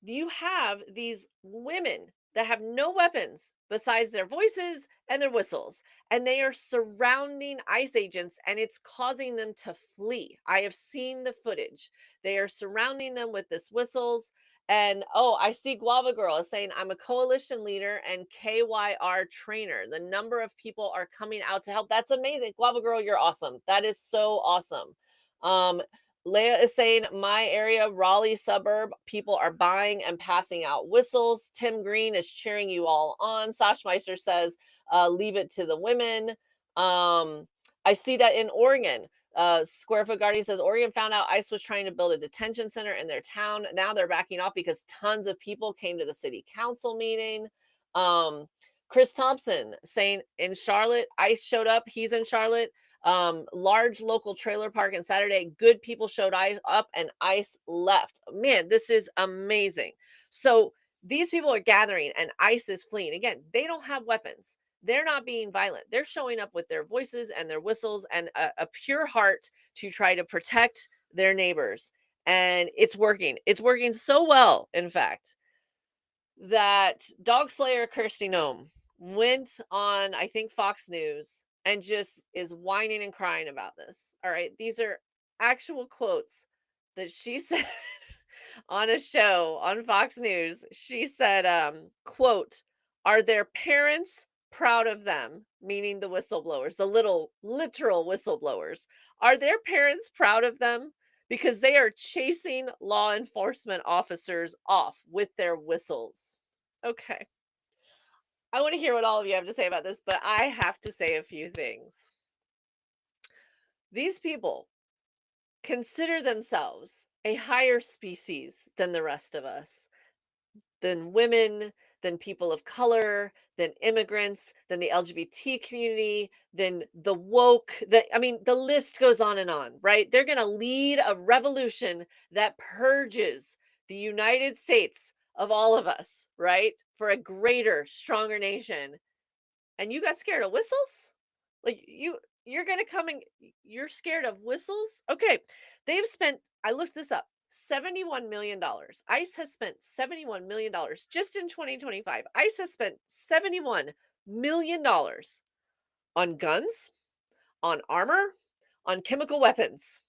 You have these women that have no weapons besides their voices and their whistles, and they are surrounding ICE agents, and it's causing them to flee. I have seen the footage. They are surrounding them with this whistles. And oh, I see Guava Girl is saying, I'm a coalition leader and KYR trainer. The number of people are coming out to help. That's amazing. Guava Girl, you're awesome. That is so awesome. Um, Leah is saying, my area, Raleigh suburb, people are buying and passing out whistles. Tim Green is cheering you all on. Meister says, leave it to the women. I see that in Oregon. Square Foot Guardian says, Oregon found out ICE was trying to build a detention center in their town. Now they're backing off because tons of people came to the city council meeting. Chris Thompson saying, in Charlotte, ICE showed up. He's in Charlotte. Large local trailer park on Saturday. Good people showed up and ICE left. Man, this is amazing. So these people are gathering and ICE is fleeing. Again, they don't have weapons. They're not being violent. They're showing up with their voices and their whistles and a pure heart to try to protect their neighbors. And it's working. It's working so well, in fact, that dog slayer Kirsty Nome went on, I think, Fox News, and just is whining and crying about this. All right. These are actual quotes that she said on a show on Fox News. She said, quote, are their parents proud of them? Meaning the whistleblowers, the little literal whistleblowers. Are their parents proud of them? Because they are chasing law enforcement officers off with their whistles. Okay. I want to hear what all of you have to say about this, but I have to say a few things. These people consider themselves a higher species than the rest of us, than women, than people of color, than immigrants, than the LGBT community, than the woke, I mean, the list goes on, right? They're going to lead a revolution that purges the United States of all of us, right? For a greater, stronger nation. And you got scared of whistles? Like you're going to come and you're scared of whistles? Okay. They've spent, I looked this up, $71 million. ICE has spent $71 million just in 2025. ICE has spent $71 million on guns, on armor, on chemical weapons.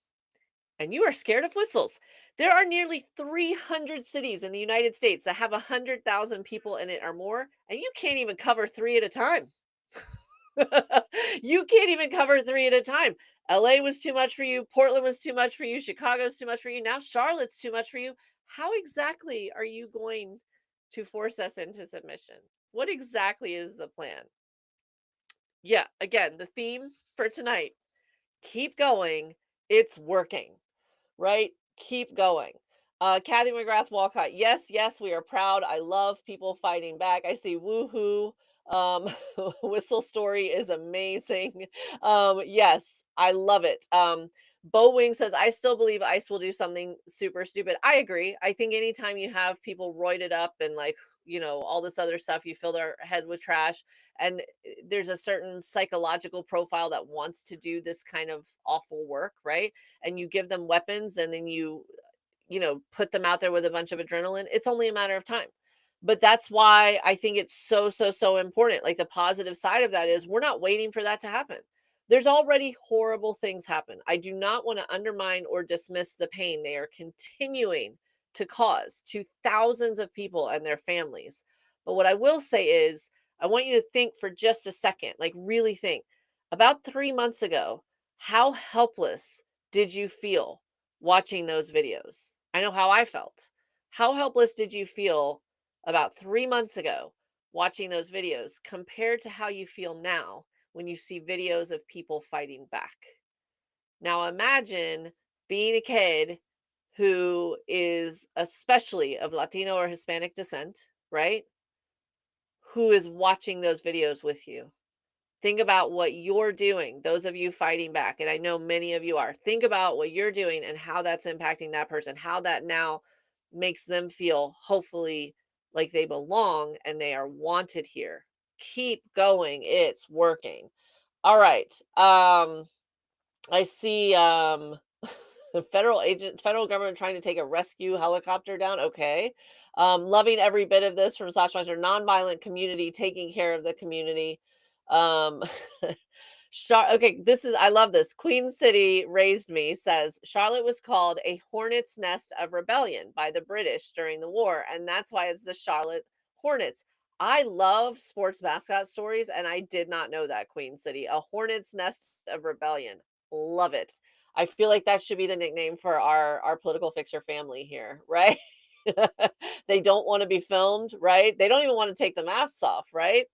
And you are scared of whistles. There are nearly 300 cities in the United States that have 100,000 people in it or more, and you can't even cover 3 at a time. You can't even cover 3 at a time. LA was too much for you, Portland was too much for you, Chicago's too much for you, now Charlotte's too much for you. How exactly are you going to force us into submission? What exactly is the plan? Yeah, again, the theme for tonight, keep going, it's working, right? Keep going. Kathy McGrath Walcott, yes, yes, we are proud. I love people fighting back. I see woohoo. Um, Whistle Story is amazing. Yes, I love it. Bo Wing says, I still believe ICE will do something super stupid. I agree. I think anytime you have people roided up and like, all this other stuff, you fill their head with trash. And there's a certain psychological profile that wants to do this kind of awful work, right? And you give them weapons and then you put them out there with a bunch of adrenaline, it's only a matter of time. But that's why I think it's so, so, so important. Like the positive side of that is we're not waiting for that to happen. There's already horrible things happen. I do not want to undermine or dismiss the pain they are continuing to cause to thousands of people and their families. But what I will say is, I want you to think for just a second, like really think. About 3 months ago, how helpless did you feel watching those videos? I know how I felt. How helpless did you feel about 3 months ago watching those videos compared to how you feel now when you see videos of people fighting back? Now imagine being a kid who is especially of Latino or Hispanic descent, right? Who is watching those videos with you. Think about what you're doing, those of you fighting back, and I know many of you are. Think about what you're doing and how that's impacting that person, how that now makes them feel hopefully like they belong and they are wanted here. Keep going. It's working. All right. I see the federal government trying to take a rescue helicopter down. Okay. Loving every bit of this from Sasha Meister, nonviolent community taking care of the community. Um okay, I love this. Queen City Raised Me says Charlotte was called a hornet's nest of rebellion by the British during the war, and that's why it's the Charlotte Hornets. I love sports mascot stories, and I did not know that. Queen City, a hornet's nest of rebellion. Love it. I feel like that should be the nickname for our political fixer family here, right? They don't want to be filmed, right? They don't even want to take the masks off, right?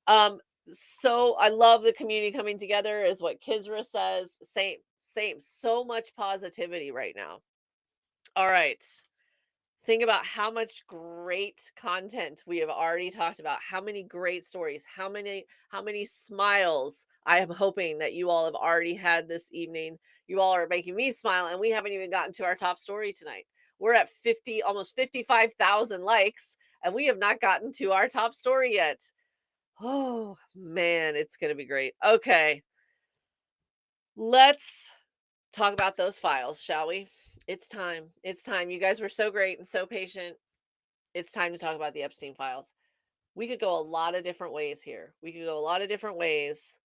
Um, so I love the community coming together, is what Kizra says. Same, same. So much positivity right now. All right. Think about how much great content we have already talked about. How many great stories, how many smiles I am hoping that you all have already had this evening. You all are making me smile, and we haven't even gotten to our top story tonight. We're at 50, almost 55,000 likes, and we have not gotten to our top story yet. Oh, man, it's gonna be great. Okay, let's talk about those files, shall we? It's time. It's time. You guys were so great and so patient. It's time to talk about the Epstein files. We could go a lot of different ways here. We could go a lot of different ways.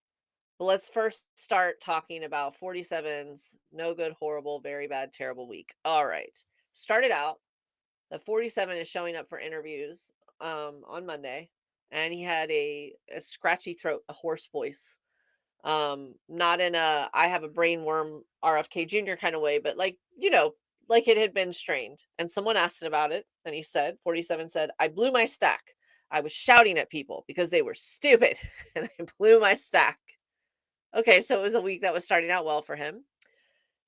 But let's first start talking about 47's no good, horrible, very bad, terrible week. All right. Started out, the 47 is showing up for interviews on Monday, and he had a scratchy throat, a hoarse voice. Not in a I have a brain worm RFK Jr. kind of way, but like, like it had been strained. And someone asked him about it, and he said, 47 said, I blew my stack. I was shouting at people because they were stupid, and I blew my stack. Okay, so it was a week that was starting out well for him.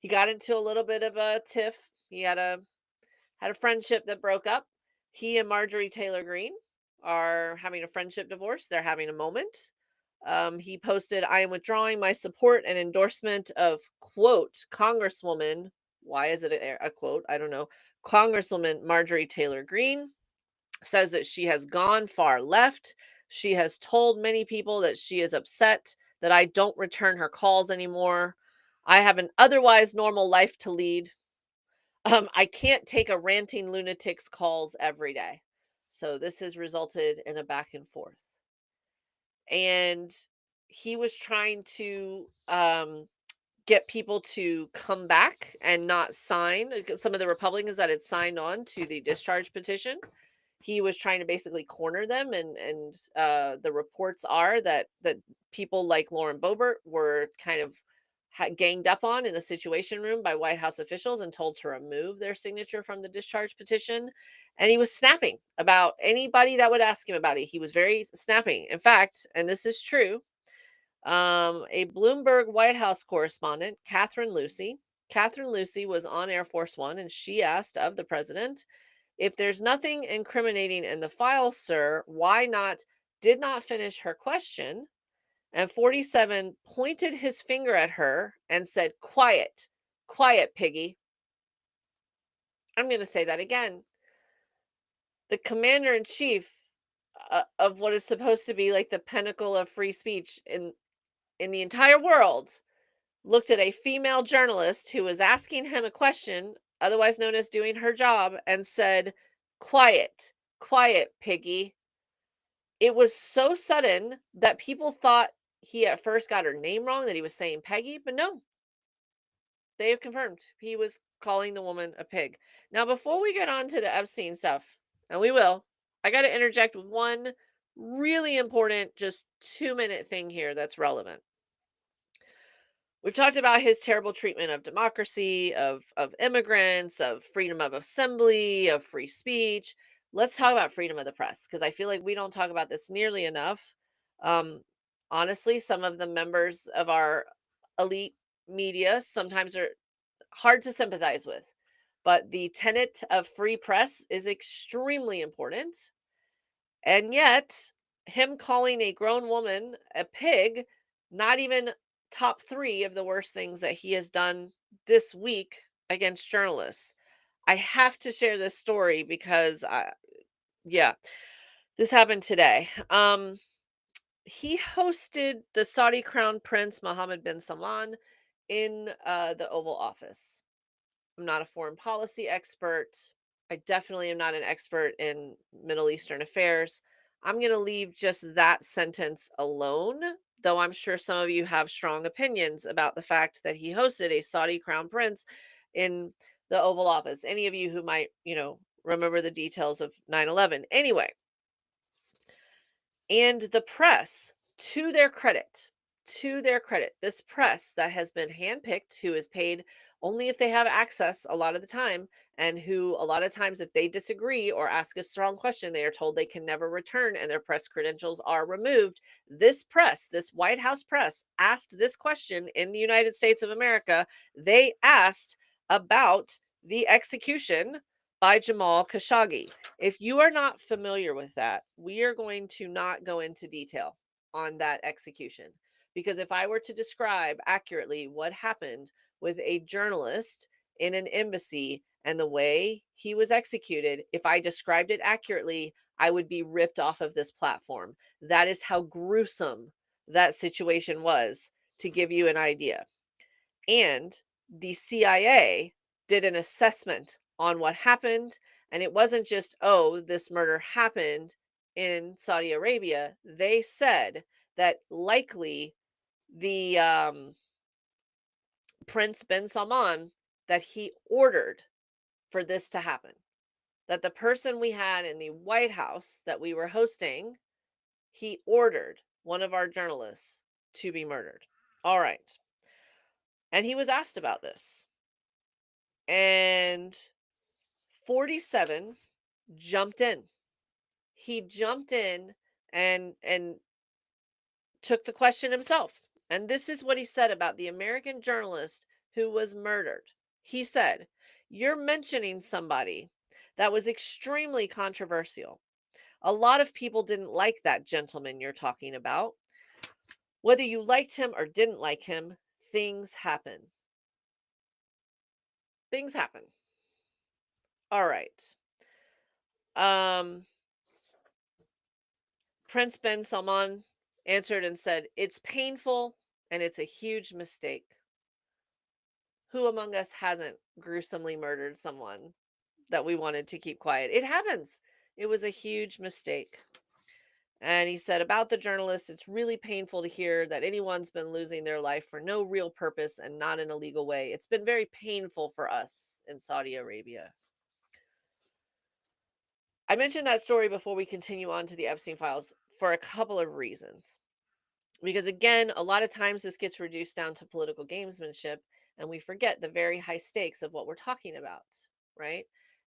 He got into a little bit of a tiff. He had a friendship that broke up. He and Marjorie Taylor Greene are having a friendship divorce. They're having a moment. He posted, I am withdrawing my support and endorsement of, quote, Congresswoman. Why is it a quote? I don't know. Congresswoman Marjorie Taylor Greene says that she has gone far left. She has told many people that she is upset that I don't return her calls anymore. I have an otherwise normal life to lead. I can't take a ranting lunatic's calls every day. So this has resulted in a back and forth. And he was trying to get people to come back and not sign some of the Republicans that had signed on to the discharge petition. He was trying to basically corner them, and the reports are that people like Lauren Boebert were kind of ganged up on in the Situation Room by White House officials and told to remove their signature from the discharge petition. And he was snapping about anybody that would ask him about it. He was very snapping. In fact, and this is true, a Bloomberg White House correspondent, Catherine Lucy was on Air Force One, and she asked of the president, if there's nothing incriminating in the files, sir, why not? Did not finish her question. And 47 pointed his finger at her and said, quiet, quiet, piggy. I'm going to say that again. The commander in chief of what is supposed to be like the pinnacle of free speech in the entire world looked at a female journalist who was asking him a question, otherwise known as doing her job, and said, quiet, quiet, piggy. It was so sudden that people thought he at first got her name wrong, that he was saying Peggy, but no, they have confirmed he was calling the woman a pig. Now, before we get on to the Epstein stuff, and we will, I got to interject with one really important, just 2-minute thing here that's relevant. We've talked about his terrible treatment of democracy, of immigrants, of freedom of assembly, of free speech. Let's talk about freedom of the press, because I feel like we don't talk about this nearly enough. Um, Honestly, some of the members of our elite media sometimes are hard to sympathize with, but the tenet of free press is extremely important. And yet, him calling a grown woman a pig, not even top 3 of the worst things that he has done this week against journalists. I have to share this story because yeah, this happened today. He hosted the Saudi Crown Prince Mohammed bin Salman in the Oval Office. I'm not a foreign policy expert. I definitely am not an expert in Middle Eastern affairs. I'm going to leave just that sentence alone, though I'm sure some of you have strong opinions about the fact that he hosted a Saudi crown prince in the Oval Office. Any of you who might, remember the details of 9/11. Anyway, and the press, to their credit, this press that has been handpicked, who is paid only if they have access a lot of the time, and who a lot of times, if they disagree or ask a strong question, they are told they can never return and their press credentials are removed. This press, this White House press, asked this question in the United States of America. They asked about the execution by Jamal Khashoggi. If you are not familiar with that, we are going to not go into detail on that execution. Because if I were to describe accurately what happened with a journalist in an embassy and the way he was executed, if I described it accurately, I would be ripped off of this platform. That is how gruesome that situation was, to give you an idea. And the CIA did an assessment on what happened. And it wasn't just, oh, this murder happened in Saudi Arabia. They said that likely the Prince bin Salman, that he ordered for this to happen. That the person we had in the White House that we were hosting, he ordered one of our journalists to be murdered. All right. And he was asked about this. And 47 jumped in. He jumped in and took the question himself. And this is what he said about the American journalist who was murdered. He said, "You're mentioning somebody that was extremely controversial. A lot of people didn't like that gentleman you're talking about. Whether you liked him or didn't like him, things happen. Things happen." All right. Um, Prince bin Salman answered and said, "It's painful and it's a huge mistake. Who among us hasn't gruesomely murdered someone that we wanted to keep quiet? It happens. It was a huge mistake." And he said about the journalists, "It's really painful to hear that anyone's been losing their life for no real purpose and not in a legal way. It's been very painful for us in Saudi Arabia." I mentioned that story before we continue on to the Epstein files for a couple of reasons. Because again, a lot of times this gets reduced down to political gamesmanship, and we forget the very high stakes of what we're talking about, right?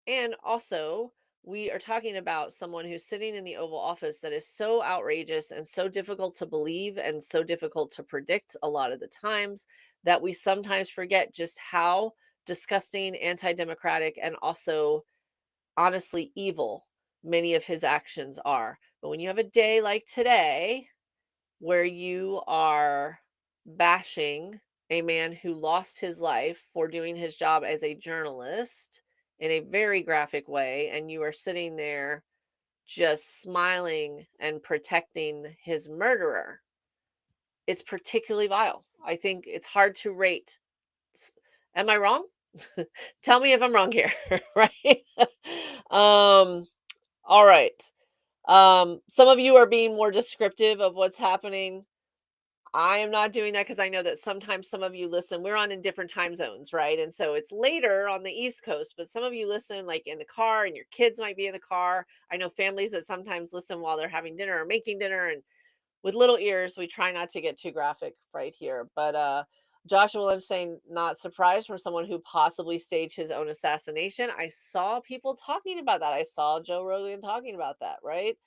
And also, we are talking about someone who's sitting in the Oval Office that is so outrageous and so difficult to believe and so difficult to predict a lot of the times that we sometimes forget just how disgusting, anti democratic, and also honestly evil many of his actions are. But when you have a day like today, where you are bashing a man who lost his life for doing his job as a journalist in a very graphic way, and you are sitting there just smiling and protecting his murderer, it's particularly vile. I think it's hard to rate. Am I wrong? Tell me if I'm wrong here, right? um, all right. Some of you are being more descriptive of what's happening. I am not doing that because I know that sometimes some of you listen. We're on in different time zones, right? And so it's later on the East Coast, but some of you listen like in the car and your kids might be in the car. I know families that sometimes listen while they're having dinner or making dinner, and with little ears, we try not to get too graphic right here. But Joshua Lynch saying not surprised from someone who possibly staged his own assassination. I saw people talking about that. I saw Joe Rogan talking about that, right?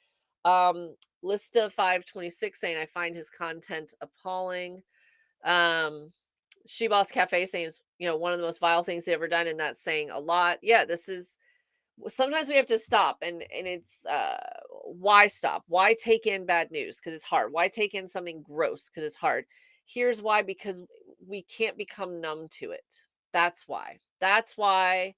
Um, Lista 526 saying I find his content appalling. Um, She Boss Cafe saying is, one of the most vile things they ever done, and that's saying a lot. Yeah, this is sometimes we have to stop, and it's why stop? Why take in bad news? Because it's hard. Why take in something gross? Because it's hard. Here's why, because we can't become numb to it. That's why. That's why,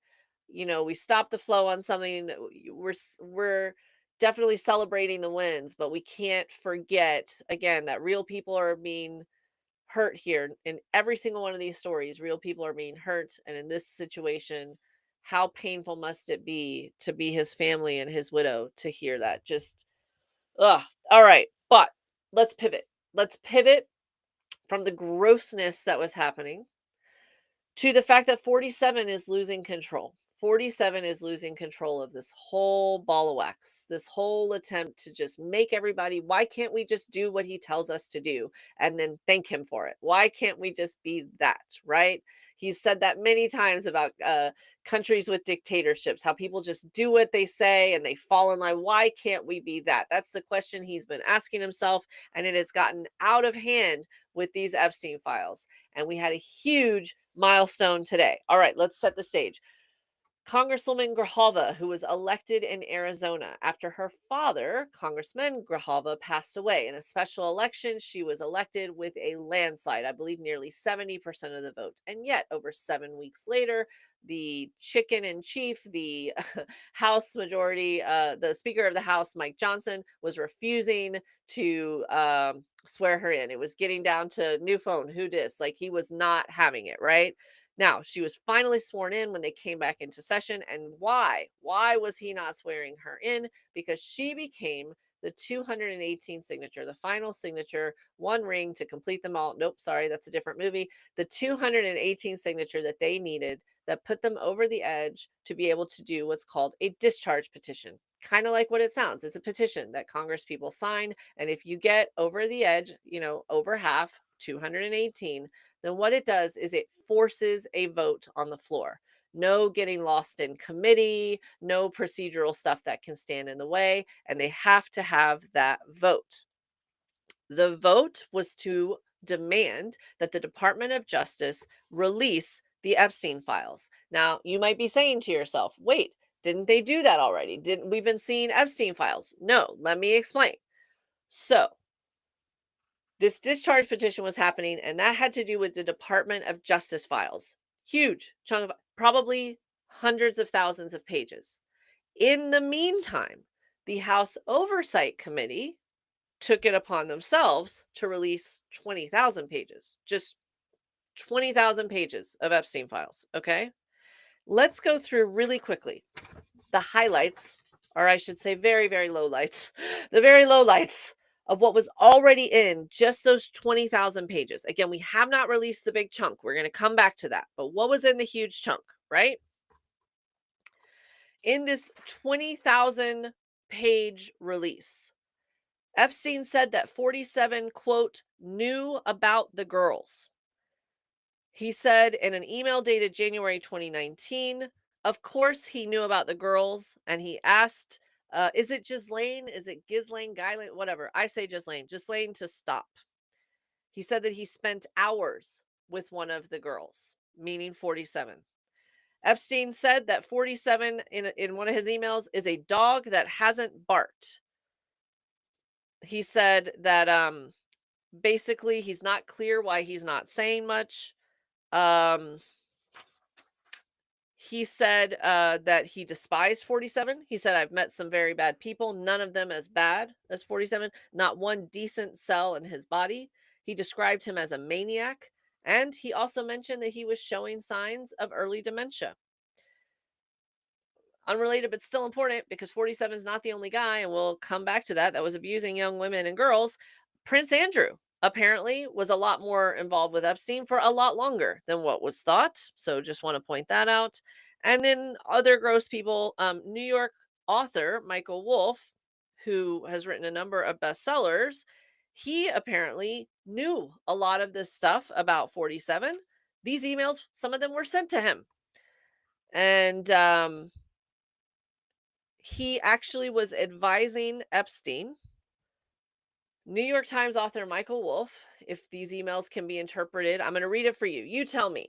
we stop the flow on something. We're definitely celebrating the wins, but we can't forget again that real people are being hurt here. In every single one of these stories, real people are being hurt, and in this situation, how painful must it be to be his family and his widow to hear that? Just ugh. All right, but let's pivot from the grossness that was happening to the fact that 47 is losing control. 47 is losing control of this whole ball of wax, this whole attempt to just make everybody, why can't we just do what he tells us to do and then thank him for it? Why can't we just be that, right? He's said that many times about countries with dictatorships, how people just do what they say and they fall in line. Why can't we be that? That's the question he's been asking himself, and it has gotten out of hand with these Epstein files. And we had a huge milestone today. All right, let's set the stage. Congresswoman Grijalva, who was elected in Arizona after her father, Congressman Grijalva, passed away. In a special election, she was elected with a landslide, I believe nearly 70% of the vote. And yet, over 7 weeks later, the chicken in chief, the House majority, the Speaker of the House, Mike Johnson, was refusing to swear her in. It was getting down to new phone, who dis? Like he was not having it, right? Now, she was finally sworn in when they came back into session. And why? Why was he not swearing her in? Because she became the 218 signature, the final signature, one ring to complete them all. Nope, sorry, that's a different movie. The 218 signature that they needed that put them over the edge to be able to do what's called a discharge petition. Kind of like what it sounds. It's a petition that Congress people sign. And if you get over the edge, over half, 218, then what it does is it forces a vote on the floor. No getting lost in committee, no procedural stuff that can stand in the way, and they have to have that vote. The vote was to demand that the Department of Justice release the Epstein files. Now, you might be saying to yourself, wait, didn't they do that already? Didn't we've been seeing Epstein files? No, let me explain. So, this discharge petition was happening, and that had to do with the Department of Justice files. Huge chunk of probably hundreds of thousands of pages. In the meantime, the House Oversight Committee took it upon themselves to release 20,000 pages, just 20,000 pages of Epstein files. Okay. Let's go through really quickly the highlights, or I should say, very, very low lights, the very low lights of what was already in just those 20,000 pages. Again, we have not released the big chunk. We're going to come back to that. But what was in the huge chunk, right? In this 20,000 page release, Epstein said that 47, quote, knew about the girls. He said in an email dated January 2019, of course he knew about the girls, and he asked, is it Ghislaine? Is it Ghislaine, Guylaine, whatever? I say Ghislaine to stop. He said that he spent hours with one of the girls, meaning 47. Epstein said that 47 in one of his emails is a dog that hasn't barked. He said that basically he's not clear why he's not saying much. He said that he despised 47. He said, I've met some very bad people, none of them as bad as 47, not one decent cell in his body. He described him as a maniac. And he also mentioned that he was showing signs of early dementia. Unrelated, but still important, because 47 is not the only guy, and we'll come back to that was abusing young women and girls. Prince Andrew apparently was a lot more involved with Epstein for a lot longer than what was thought. So just want to point that out. And then other gross people, New York author Michael Wolff, who has written a number of bestsellers, he apparently knew a lot of this stuff about 47. These emails, some of them were sent to him. And he actually was advising Epstein. New York Times author Michael Wolff, if these emails can be interpreted, I'm going to read it for you. You tell me.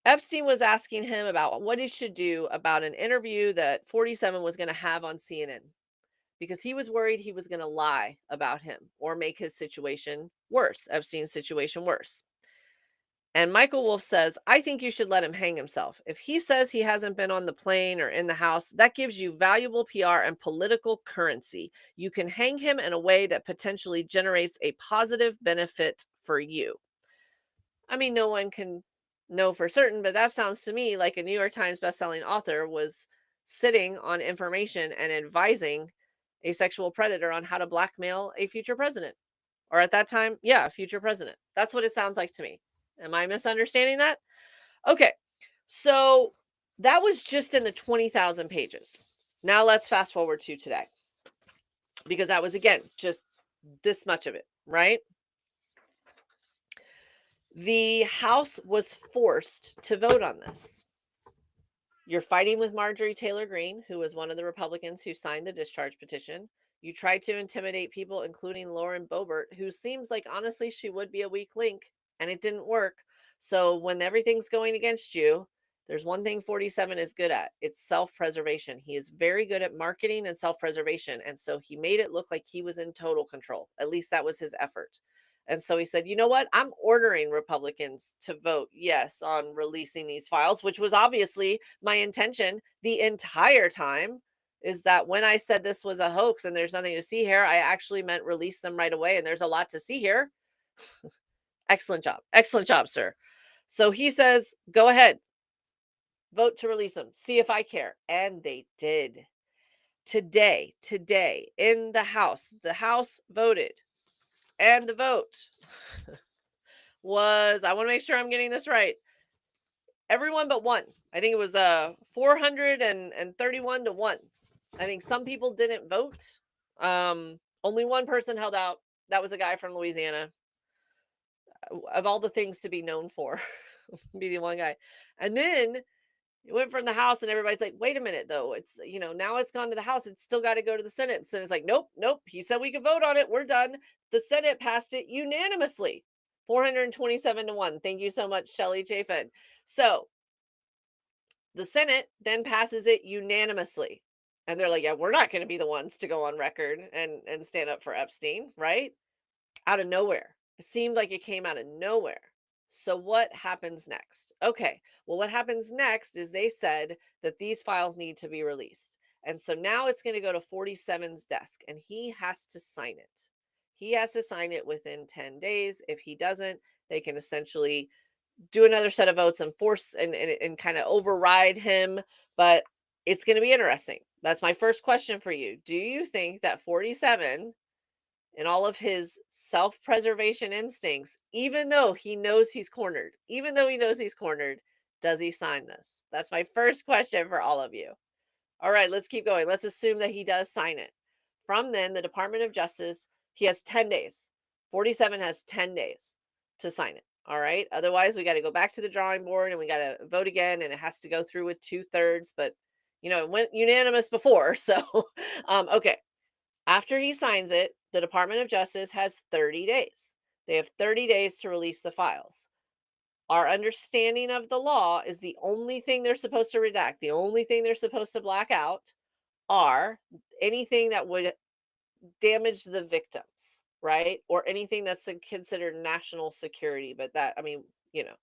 Epstein was asking him about what he should do about an interview that 47 was going to have on CNN, because he was worried he was going to lie about him or make his situation worse, Epstein's situation worse. And Michael Wolff says, I think you should let him hang himself. If he says he hasn't been on the plane or in the house, that gives you valuable PR and political currency. You can hang him in a way that potentially generates a positive benefit for you. I mean, no one can know for certain, but that sounds to me like a New York Times bestselling author was sitting on information and advising a sexual predator on how to blackmail a future president. Or at that time, yeah, a future president. That's what it sounds like to me. Am I misunderstanding that? Okay. So that was just in the 20,000 pages. Now let's fast forward to today, because that was, again, just this much of it, right? The House was forced to vote on this. You're fighting with Marjorie Taylor Greene, who was one of the Republicans who signed the discharge petition. You tried to intimidate people, including Lauren Boebert, who seems like, honestly, she would be a weak link, and it didn't work. So when everything's going against you, there's one thing 47 is good at. It's self-preservation. He is very good at marketing and self-preservation. And so he made it look like he was in total control. At least that was his effort. And so he said, you know what? I'm ordering Republicans to vote yes on releasing these files, which was obviously my intention the entire time. Is that when I said this was a hoax and there's nothing to see here, I actually meant release them right away. And there's a lot to see here. Excellent job. Excellent job, sir. So he says, go ahead, vote to release them. See if I care. And they did. today in the House voted, and the vote was, I want to make sure I'm getting this right. Everyone but one. I think it was 431 to 1. I think some people didn't vote. Only one person held out. That was a guy from Louisiana. Of all the things to be known for, be the one guy. And then it went from the House, and everybody's like, wait a minute, though. It's, now it's gone to the House. It's still got to go to the Senate. And it's like, nope, nope. He said we could vote on it. We're done. The Senate passed it unanimously, 427 to 1. Thank you so much, Shelley Chafin. So the Senate then passes it unanimously. And they're like, yeah, we're not going to be the ones to go on record and stand up for Epstein, right? Out of nowhere. It seemed like it came out of nowhere. So what happens next? Okay. Well, what happens next is they said that these files need to be released. And so now it's going to go to 47's desk, and he has to sign it. He has to sign it within 10 days. If he doesn't, they can essentially do another set of votes and force and kind of override him. But it's going to be interesting. That's my first question for you. Do you think that 47, and all of his self-preservation instincts, even though he knows he's cornered, does he sign this? That's my first question for all of you. All right, let's keep going. Let's assume that he does sign it. From then, the Department of Justice, he has 10 days. 47 has 10 days to sign it. All right. Otherwise, we got to go back to the drawing board and we got to vote again, and it has to go through with 2/3. But, it went unanimous before. So, okay. After he signs it, the Department of Justice has 30 days. They have 30 days to release the files. Our understanding of the law is the only thing they're supposed to redact, the only thing they're supposed to black out are anything that would damage the victims, right? Or anything that's considered national security. But that, I mean, you know.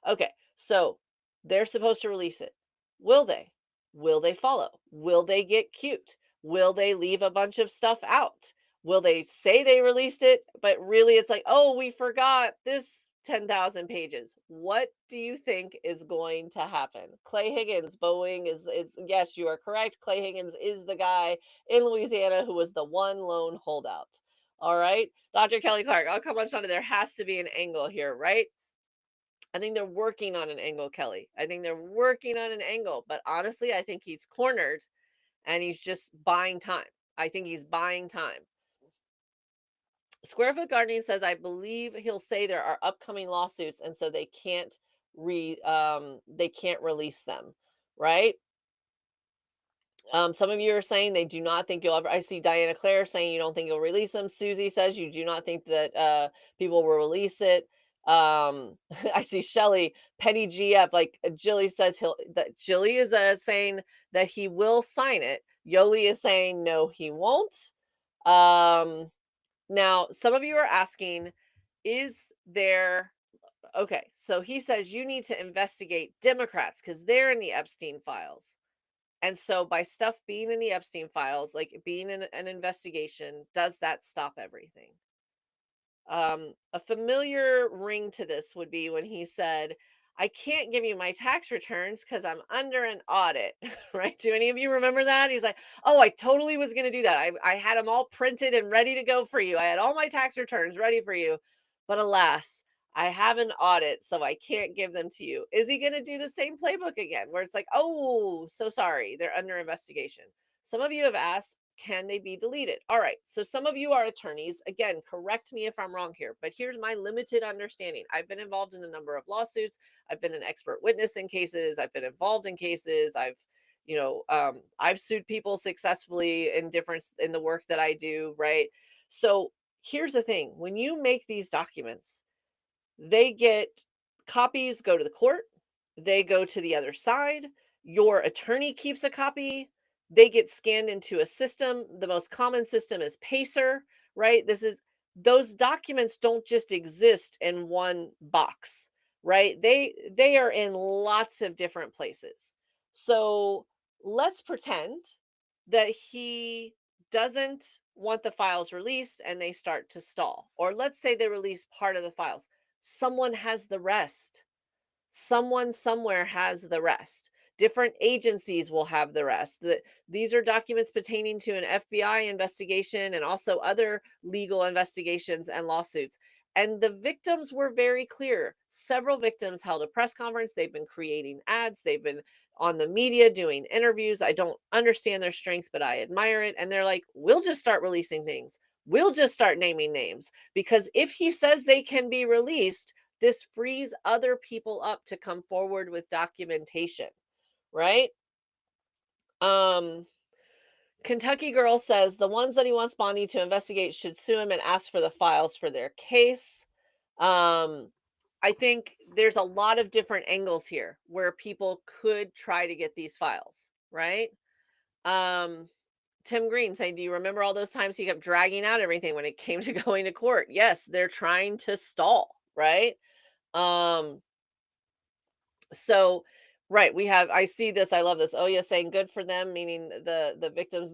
Okay, so they're supposed to release it. Will they? Will they follow? Will they get cute? Will they leave a bunch of stuff out? Will they say they released it, but really it's like, oh, we forgot this 10,000 pages. What do you think is going to happen? Clay Higgins, Boeing is yes, you are correct. Clay Higgins is the guy in Louisiana who was the one lone holdout. All right. Dr. Kelly Clark, I'll come on, Shonda. There has to be an angle here, right? I think they're working on an angle, Kelly. I think they're working on an angle, but honestly, I think he's cornered and he's just buying time. I think he's buying time. Squarefoot Gardening says, I believe he'll say there are upcoming lawsuits, and so they can't release them, right? Some of you are saying they do not think you'll ever. I see Diana Claire saying you don't think you'll release them. Susie says you do not think that people will release it. I see Shelly Petty GF, like Jilly says that Jilly is saying that he will sign it. Yoli is saying no, he won't. Now some of you are asking, is there? Okay, so he says you need to investigate Democrats because they're in the Epstein files. And so by stuff being in the Epstein files, like being in an investigation, does that stop everything? A familiar ring to this would be when he said, I can't give you my tax returns because I'm under an audit, right? Do any of you remember that? He's like, oh, I totally was going to do that. I had them all printed and ready to go for you. I had all my tax returns ready for you. But alas, I have an audit, so I can't give them to you. Is he going to do the same playbook again where it's like, oh, so sorry, they're under investigation? Some of you have asked, can they be deleted? All right. So some of you are attorneys. Again, correct me if I'm wrong here, but here's my limited understanding. I've been involved in a number of lawsuits. I've been an expert witness in cases. I've been involved in cases. I've sued people successfully in the work that I do. Right. So here's the thing. When you make these documents, they get copies, go to the court, they go to the other side. Your attorney keeps a copy, they get scanned into a system. The most common system is Pacer, right? Those documents don't just exist in one box, right? They are in lots of different places. So let's pretend that he doesn't want the files released and they start to stall. Or let's say they release part of the files. Someone has the rest. Someone somewhere has the rest. Different agencies will have the rest. These are documents pertaining to an FBI investigation and also other legal investigations and lawsuits. And the victims were very clear. Several victims held a press conference. They've been creating ads. They've been on the media doing interviews. I don't understand their strength, but I admire it. And they're like, we'll just start releasing things. We'll just start naming names. Because if he says they can be released, this frees other people up to come forward with documentation, right? Um, Kentucky Girl says the ones that he wants Bonnie to investigate should sue him and ask for the files for their case. Um, I think there's a lot of different angles here where people could try to get these files, right? Um, Tim Green saying, do you remember all those times he kept dragging out everything when it came to going to court? Yes, they're trying to stall, right? Um, so right, we have I see this, I love this. Oh, yeah, saying good for them, meaning the victims.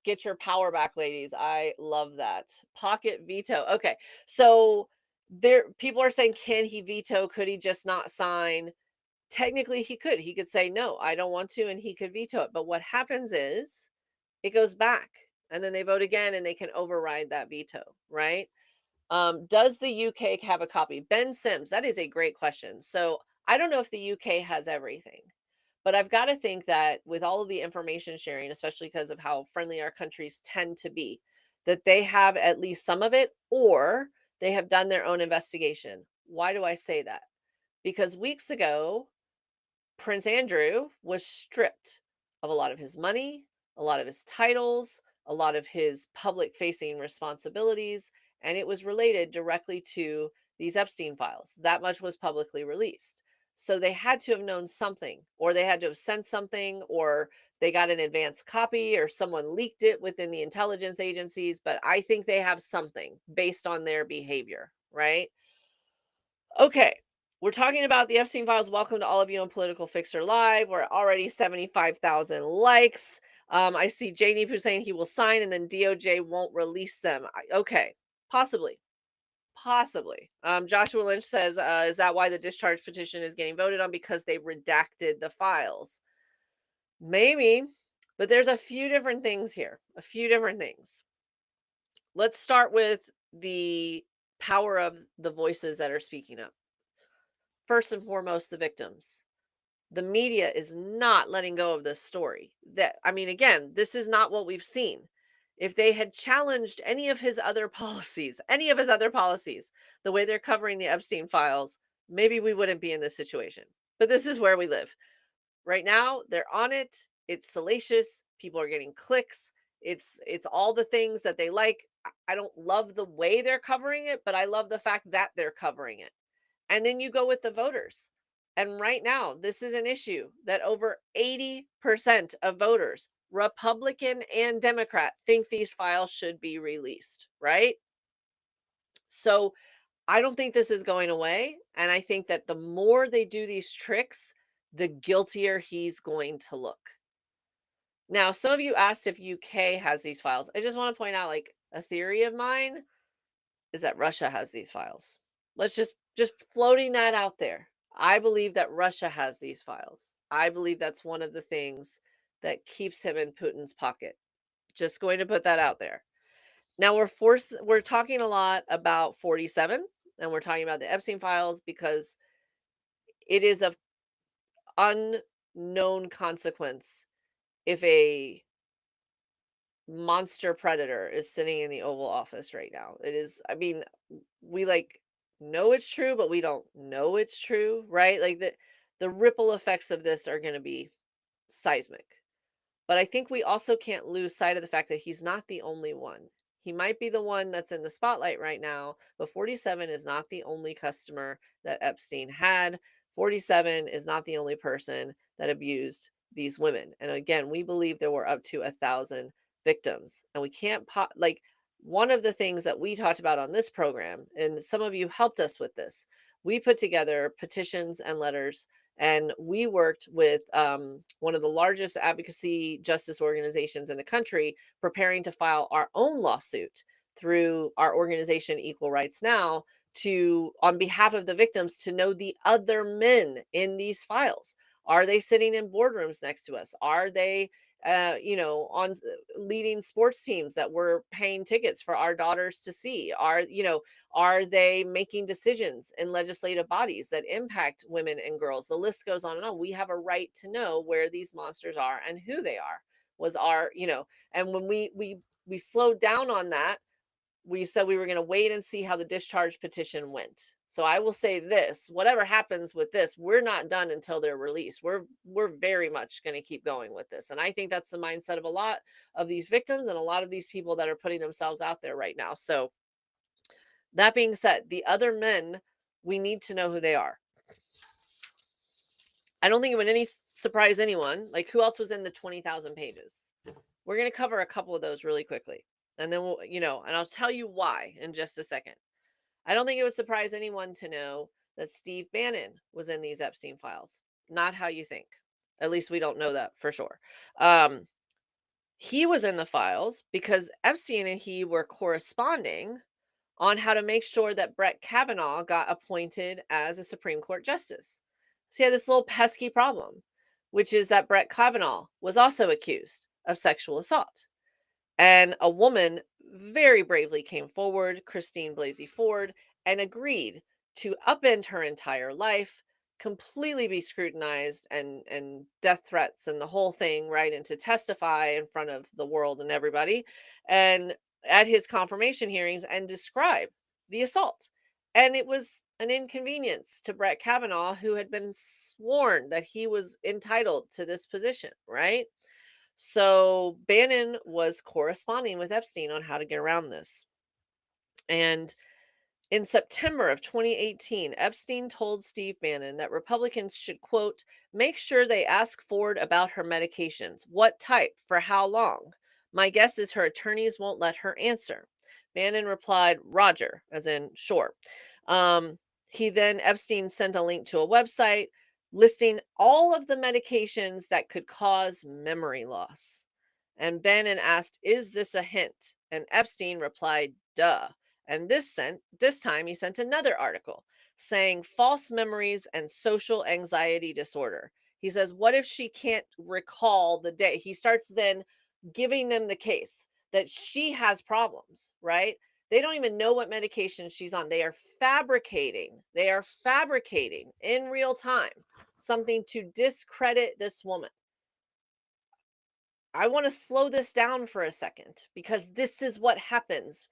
Get your power back, ladies. I love that. Pocket veto. Okay. So there people are saying, can he veto? Could he just not sign? Technically he could. He could say no, I don't want to, and he could veto it. But what happens is it goes back and then they vote again and they can override that veto, right? Does the UK have a copy? Ben Sims, that is a great question. So I don't know if the UK has everything, but I've got to think that with all of the information sharing, especially because of how friendly our countries tend to be, that they have at least some of it or they have done their own investigation. Why do I say that? Because weeks ago, Prince Andrew was stripped of a lot of his money, a lot of his titles, a lot of his public facing responsibilities, and it was related directly to these Epstein files. That much was publicly released. So they had to have known something, or they had to have sent something, or they got an advance copy, or someone leaked it within the intelligence agencies. But I think they have something based on their behavior, right? Okay. We're talking about the Epstein files. Welcome to all of you on Political Fixer Live. We're already 75,000 likes. I see Janie Poo saying he will sign and then DOJ won't release them. Okay, possibly. Possibly. Joshua Lynch says, is that why the discharge petition is getting voted on? Because they redacted the files. Maybe, but there's a few different things here. A few different things. Let's start with the power of the voices that are speaking up. First and foremost, the victims. The media is not letting go of this story. That I mean, again, this is not what we've seen. If they had challenged any of his other policies, the way they're covering the Epstein files, maybe we wouldn't be in this situation. But this is where we live. Right now, they're on it. It's salacious. People are getting clicks. It's all the things that they like. I don't love the way they're covering it, but I love the fact that they're covering it. And then you go with the voters. And right now, this is an issue that over 80% of voters, Republican and Democrat, think these files should be released, right? So I don't think this is going away. And I think that the more they do these tricks, the guiltier he's going to look. Now, some of you asked if UK has these files. I just want to point out, like, a theory of mine is that Russia has these files. Let's just floating that out there. I believe that Russia has these files. I believe that's one of the things that keeps him in Putin's pocket. Just going to put that out there. Now we're talking a lot about 47 and we're talking about the Epstein files because it is of unknown consequence if a monster predator is sitting in the Oval Office right now. It is, I mean, we like know it's true, but we don't know it's true, right? Like the ripple effects of this are going to be seismic. But I think we also can't lose sight of the fact that he's not the only one. He might be the one that's in the spotlight right now, but 47 is not the only customer that Epstein had. 47 is not the only person that abused these women. And again, we believe there were up to 1,000 victims. And we can't like one of the things that we talked about on this program, and some of you helped us with this, we put together petitions and letters and we worked with one of the largest advocacy justice organizations in the country, preparing to file our own lawsuit through our organization, Equal Rights Now, to, on behalf of the victims, to know the other men in these files. Are they sitting in boardrooms next to us? Are they on leading sports teams that we're paying tickets for our daughters to see? Are they making decisions in legislative bodies that impact women and girls? The list goes on and on. We have a right to know where these monsters are and who they are. Was our, and when we slowed down on that, we said we were going to wait and see how the discharge petition went. So I will say this, whatever happens with this, we're not done until they're released. We're very much going to keep going with this. And I think that's the mindset of a lot of these victims and a lot of these people that are putting themselves out there right now. So that being said, the other men, we need to know who they are. I don't think it would surprise anyone. Like, who else was in the 20,000 pages? We're going to cover a couple of those really quickly. And then and I'll tell you why in just a second. I don't think it would surprise anyone to know that Steve Bannon was in these Epstein files. Not how you think. At least we don't know that for sure. Um, he was in the files because Epstein and he were corresponding on how to make sure that Brett Kavanaugh got appointed as a Supreme Court justice. So he had this little pesky problem, which is that Brett Kavanaugh was also accused of sexual assault. And a woman very bravely came forward, Christine Blasey Ford, and agreed to upend her entire life, completely be scrutinized and death threats and the whole thing, right? And to testify in front of the world and everybody and at his confirmation hearings and describe the assault. And it was an inconvenience to Brett Kavanaugh, who had been sworn that he was entitled to this position, right? So Bannon was corresponding with Epstein on how to get around this. And in September of 2018, Epstein told Steve Bannon that Republicans should, quote, make sure they ask Ford about her medications. What type? For how long? My guess is her attorneys won't let her answer. Bannon replied, Roger, as in sure. Um, Epstein sent a link to a website listing all of the medications that could cause memory loss. And Bannon asked, is this a hint? And Epstein replied, duh. And this time he sent another article saying false memories and social anxiety disorder. He says, what if she can't recall the day? He starts then giving them the case that she has problems, right? They don't even know what medication she's on. They are fabricating. They are fabricating in real time something to discredit this woman. I want to slow this down for a second because this is what happens.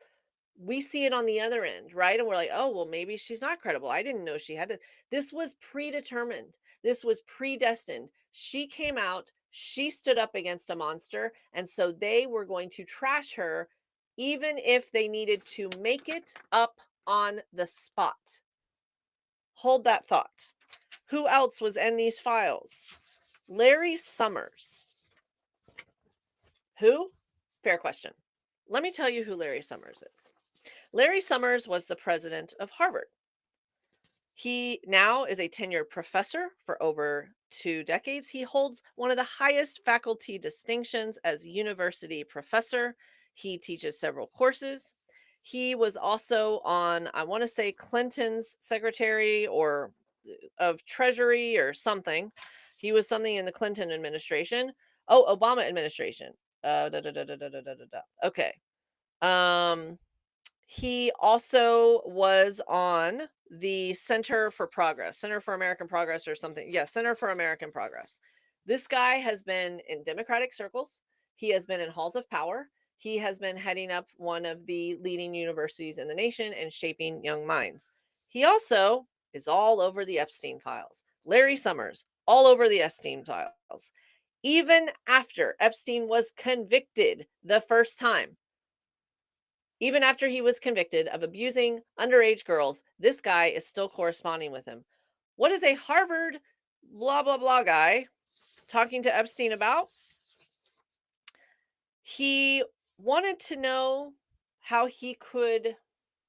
We see it on the other end, right? And we're like, oh, well, maybe she's not credible. I didn't know she had this. This was predetermined. This was predestined. She came out, she stood up against a monster. And so they were going to trash her, even if they needed to make it up on the spot. Hold that thought. Who else was in these files? Larry Summers. Who? Fair question. Let me tell you who Larry Summers is. Larry Summers was the president of Harvard. He now is a tenured professor for over 2 decades. He holds one of the highest faculty distinctions as university professor. He teaches several courses. He was also on, I want to say, Clinton's secretary or of treasury or something. He was something in the Clinton administration. Oh, Obama administration. Okay. Um, he also was on the Center for American Progress or something. Yeah, Center for American Progress. This guy has been in Democratic circles. He has been in halls of power. He has been heading up one of the leading universities in the nation and shaping young minds. He also is all over the Epstein files. Larry Summers, all over the Epstein files. Even after Epstein was convicted the first time, even after he was convicted of abusing underage girls, this guy is still corresponding with him. What is a Harvard blah, blah, blah guy talking to Epstein about? He wanted to know how he could,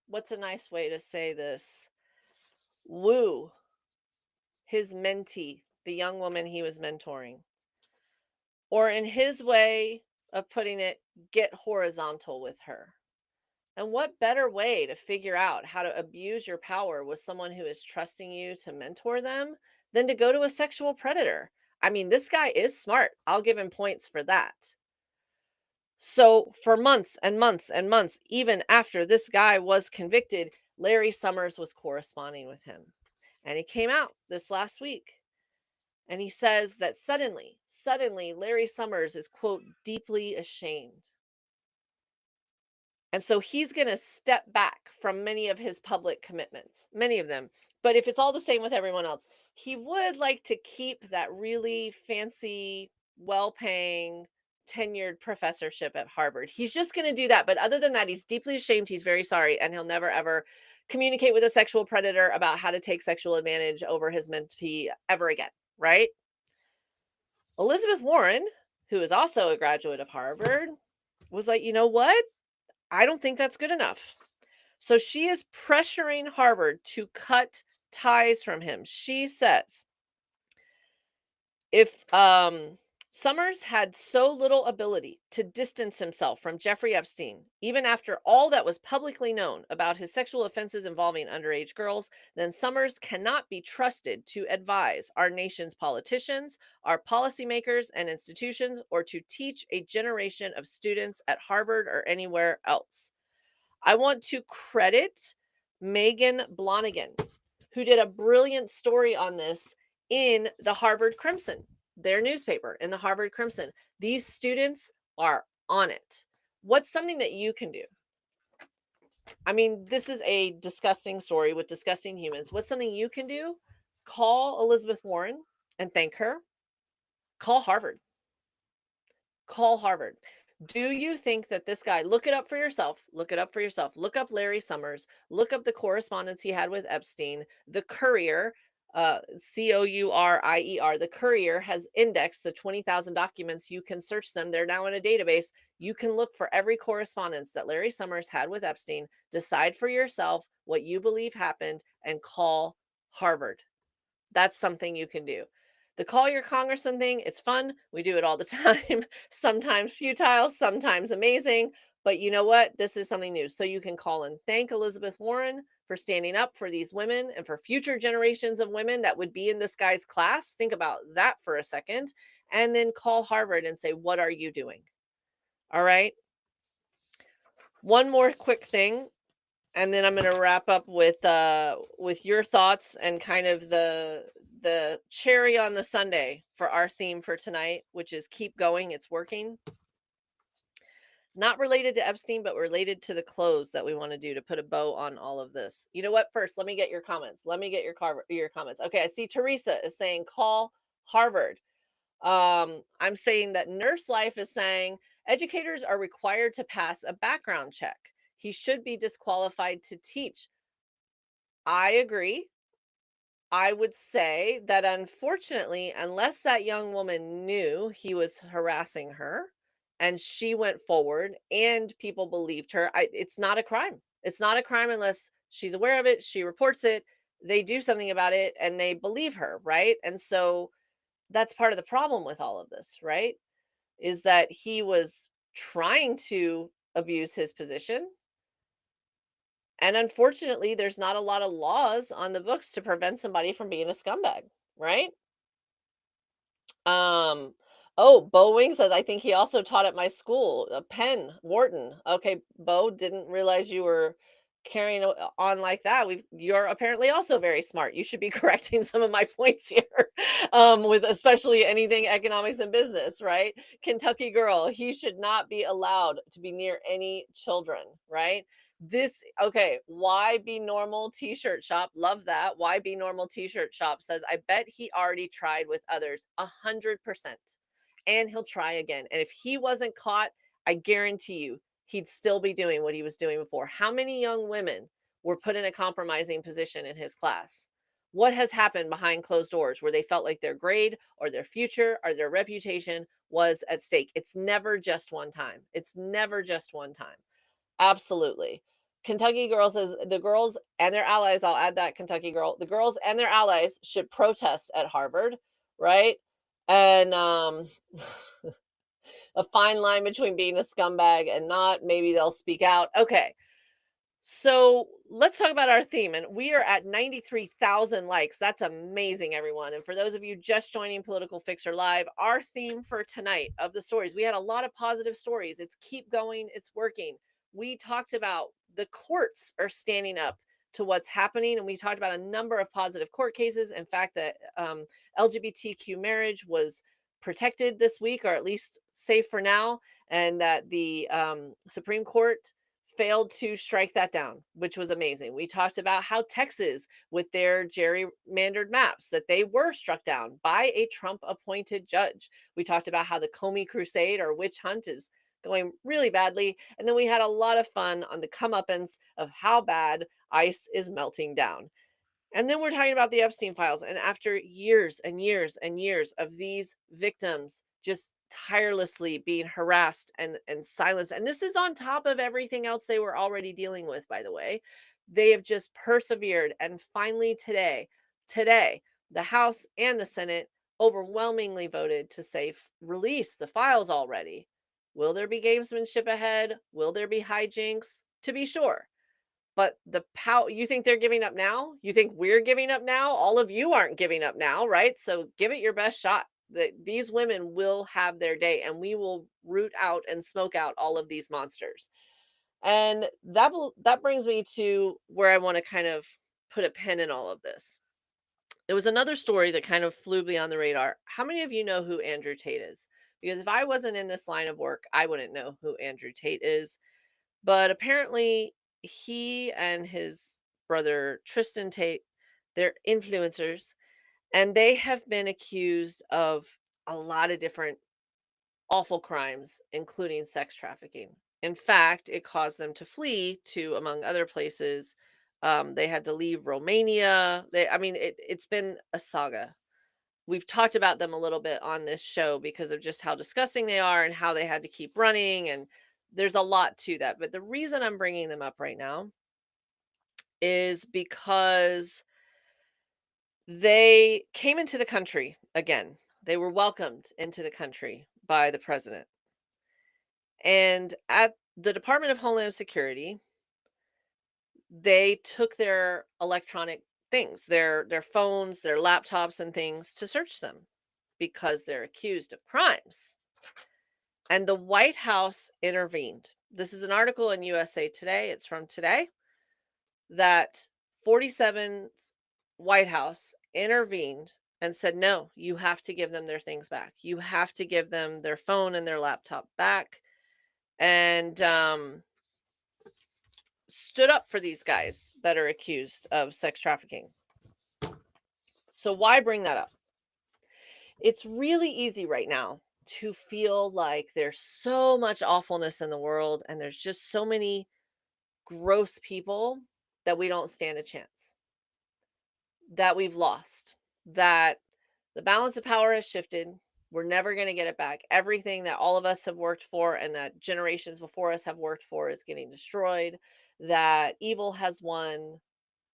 what's a nice way to say this, woo his mentee, the young woman he was mentoring. Or in his way of putting it, get horizontal with her. And what better way to figure out how to abuse your power with someone who is trusting you to mentor them than to go to a sexual predator? I mean, this guy is smart. I'll give him points for that. So, for months and months and months, even after this guy was convicted, Larry Summers was corresponding with him. And he came out this last week and he says that suddenly, Larry Summers is, quote, deeply ashamed. And so he's going to step back from many of his public commitments, many of them. But if it's all the same with everyone else, he would like to keep that really fancy, well paying, tenured professorship at Harvard. He's just going to do that. But other than that, he's deeply ashamed. He's very sorry. And he'll never, ever communicate with a sexual predator about how to take sexual advantage over his mentee ever again. Right. Elizabeth Warren, who is also a graduate of Harvard, was like, you know what? I don't think that's good enough. So she is pressuring Harvard to cut ties from him. She says if Summers had so little ability to distance himself from Jeffrey Epstein, even after all that was publicly known about his sexual offenses involving underage girls, then Summers cannot be trusted to advise our nation's politicians, our policymakers and institutions, or to teach a generation of students at Harvard or anywhere else. I want to credit Megan Blonigan, who did a brilliant story on this in the Harvard Crimson, their newspaper in the Harvard Crimson. These students are on it. What's something that you can do? I mean, this is a disgusting story with disgusting humans. What's something you can do? Call Elizabeth Warren and thank her. Call Harvard. Call Harvard. Do you think that this guy, look it up for yourself, look it up for yourself, look up Larry Summers, look up the correspondence he had with Epstein, the Courier, Courier, the Courier has indexed the 20,000 documents. You can search them. They're now in a database. You can look for every correspondence that Larry Summers had with Epstein, decide for yourself what you believe happened, and call Harvard. That's something you can do. The call your congressman thing, it's fun. We do it all the time. Sometimes futile, sometimes amazing. But you know what? This is something new. So you can call and thank Elizabeth Warren for standing up for these women and for future generations of women that would be in this guy's class. Think about that for a second. And then call Harvard and say, what are you doing? All right. One more quick thing, and then I'm going to wrap up with your thoughts and kind of the cherry on the sundae for our theme for tonight, which is keep going, it's working. Not related to Epstein, but related to the close that we want to do to put a bow on all of this. You know what? First, let me get your comments. Let me get your comments. Okay, I see Teresa is saying call Harvard. I'm saying that Nurse Life is saying educators are required to pass a background check. He should be disqualified to teach. I agree. I would say that unfortunately, unless that young woman knew he was harassing her and she went forward and people believed her, it's not a crime. It's not a crime unless she's aware of it, she reports it, they do something about it, and they believe her, right? And so that's part of the problem with all of this, right? Is that he was trying to abuse his position. And unfortunately, there's not a lot of laws on the books to prevent somebody from being a scumbag, right? Um, oh, Bo Wing says, I think he also taught at my school. Penn Wharton. Okay, Bo, didn't realize you were carrying on like that. You're apparently also very smart. You should be correcting some of my points here, with especially anything economics and business, right? Kentucky girl, he should not be allowed to be near any children, right? This okay, why be normal t-shirt shop, love that. Why be normal t-shirt shop says, I bet he already tried with others 100%, and he'll try again. And if he wasn't caught, I guarantee you he'd still be doing what he was doing before. How many young women were put in a compromising position in his class? What has happened behind closed doors where they felt like their grade or their future or their reputation was at stake? It's never just one time. It's never just one time. Absolutely. Kentucky girl says the girls and their allies, I'll add that Kentucky girl, the girls and their allies should protest at Harvard, right? And a fine line between being a scumbag and not. Maybe they'll speak out. Okay. So let's talk about our theme. And we are at 93,000 likes. That's amazing, everyone. And for those of you just joining Political Fixer Live, our theme for tonight of the stories, we had a lot of positive stories. It's keep going, it's working. We talked about the courts are standing up to what's happening. And we talked about a number of positive court cases. In fact, that LGBTQ marriage was protected this week, or at least safe for now, and that the Supreme Court failed to strike that down, which was amazing. We talked about how Texas, with their gerrymandered maps, that they were struck down by a Trump appointed judge. We talked about how the Comey crusade or witch hunt is going really badly. And then we had a lot of fun on the comeuppance of how bad ice is melting down. And then we're talking about the Epstein files. And after years and years and years of these victims just tirelessly being harassed and silenced, and this is on top of everything else they were already dealing with, by the way, they have just persevered. And finally, today, the House and the Senate overwhelmingly voted to say release the files already. Will there be gamesmanship ahead? Will there be hijinks? To be sure. But the power, you think they're giving up now? You think we're giving up now? All of you aren't giving up now, right? So give it your best shot. These women will have their day, and we will root out and smoke out all of these monsters. And that brings me to where I want to kind of put a pin in all of this. There was another story that kind of flew beyond the radar. How many of you know who Andrew Tate is? Because if I wasn't in this line of work, I wouldn't know who Andrew Tate is. But apparently, he and his brother Tristan Tate, they're influencers, and they have been accused of a lot of different awful crimes, including sex trafficking. In fact, it caused them to flee to, among other places. They had to leave Romania. I mean, it's been a saga. We've talked about them a little bit on this show because of just how disgusting they are and how they had to keep running. And there's a lot to that. But the reason I'm bringing them up right now is because they came into the country again. They were welcomed into the country by the president. And at the Department of Homeland Security, they took their electronic things, their phones, their laptops and things to search them because they're accused of crimes. And the White House intervened. This is an article in USA Today. It's from today that 47's White House intervened and said, no, you have to give them their things back. You have to give them their phone and their laptop back. And stood up for these guys that are accused of sex trafficking. So, why bring that up? It's really easy right now to feel like there's so much awfulness in the world and there's just so many gross people that we don't stand a chance, that we've lost, that the balance of power has shifted. We're never going to get it back. Everything that all of us have worked for and that generations before us have worked for is getting destroyed, that evil has won,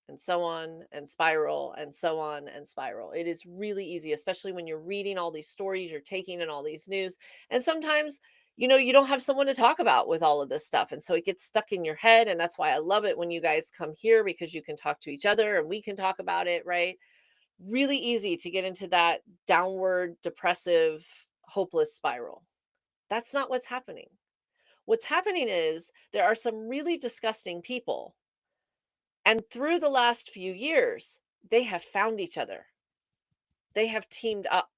and so on and spiral and so on and spiral. It is really easy, especially when you're reading all these stories, you're taking in all these news. And sometimes, you don't have someone to talk about with all of this stuff. And so it gets stuck in your head. And that's why I love it when you guys come here because you can talk to each other and we can talk about it, right? Really easy to get into that downward, depressive, hopeless spiral. That's not what's happening. What's happening is there are some really disgusting people, and through the last few years, they have found each other. They have teamed up.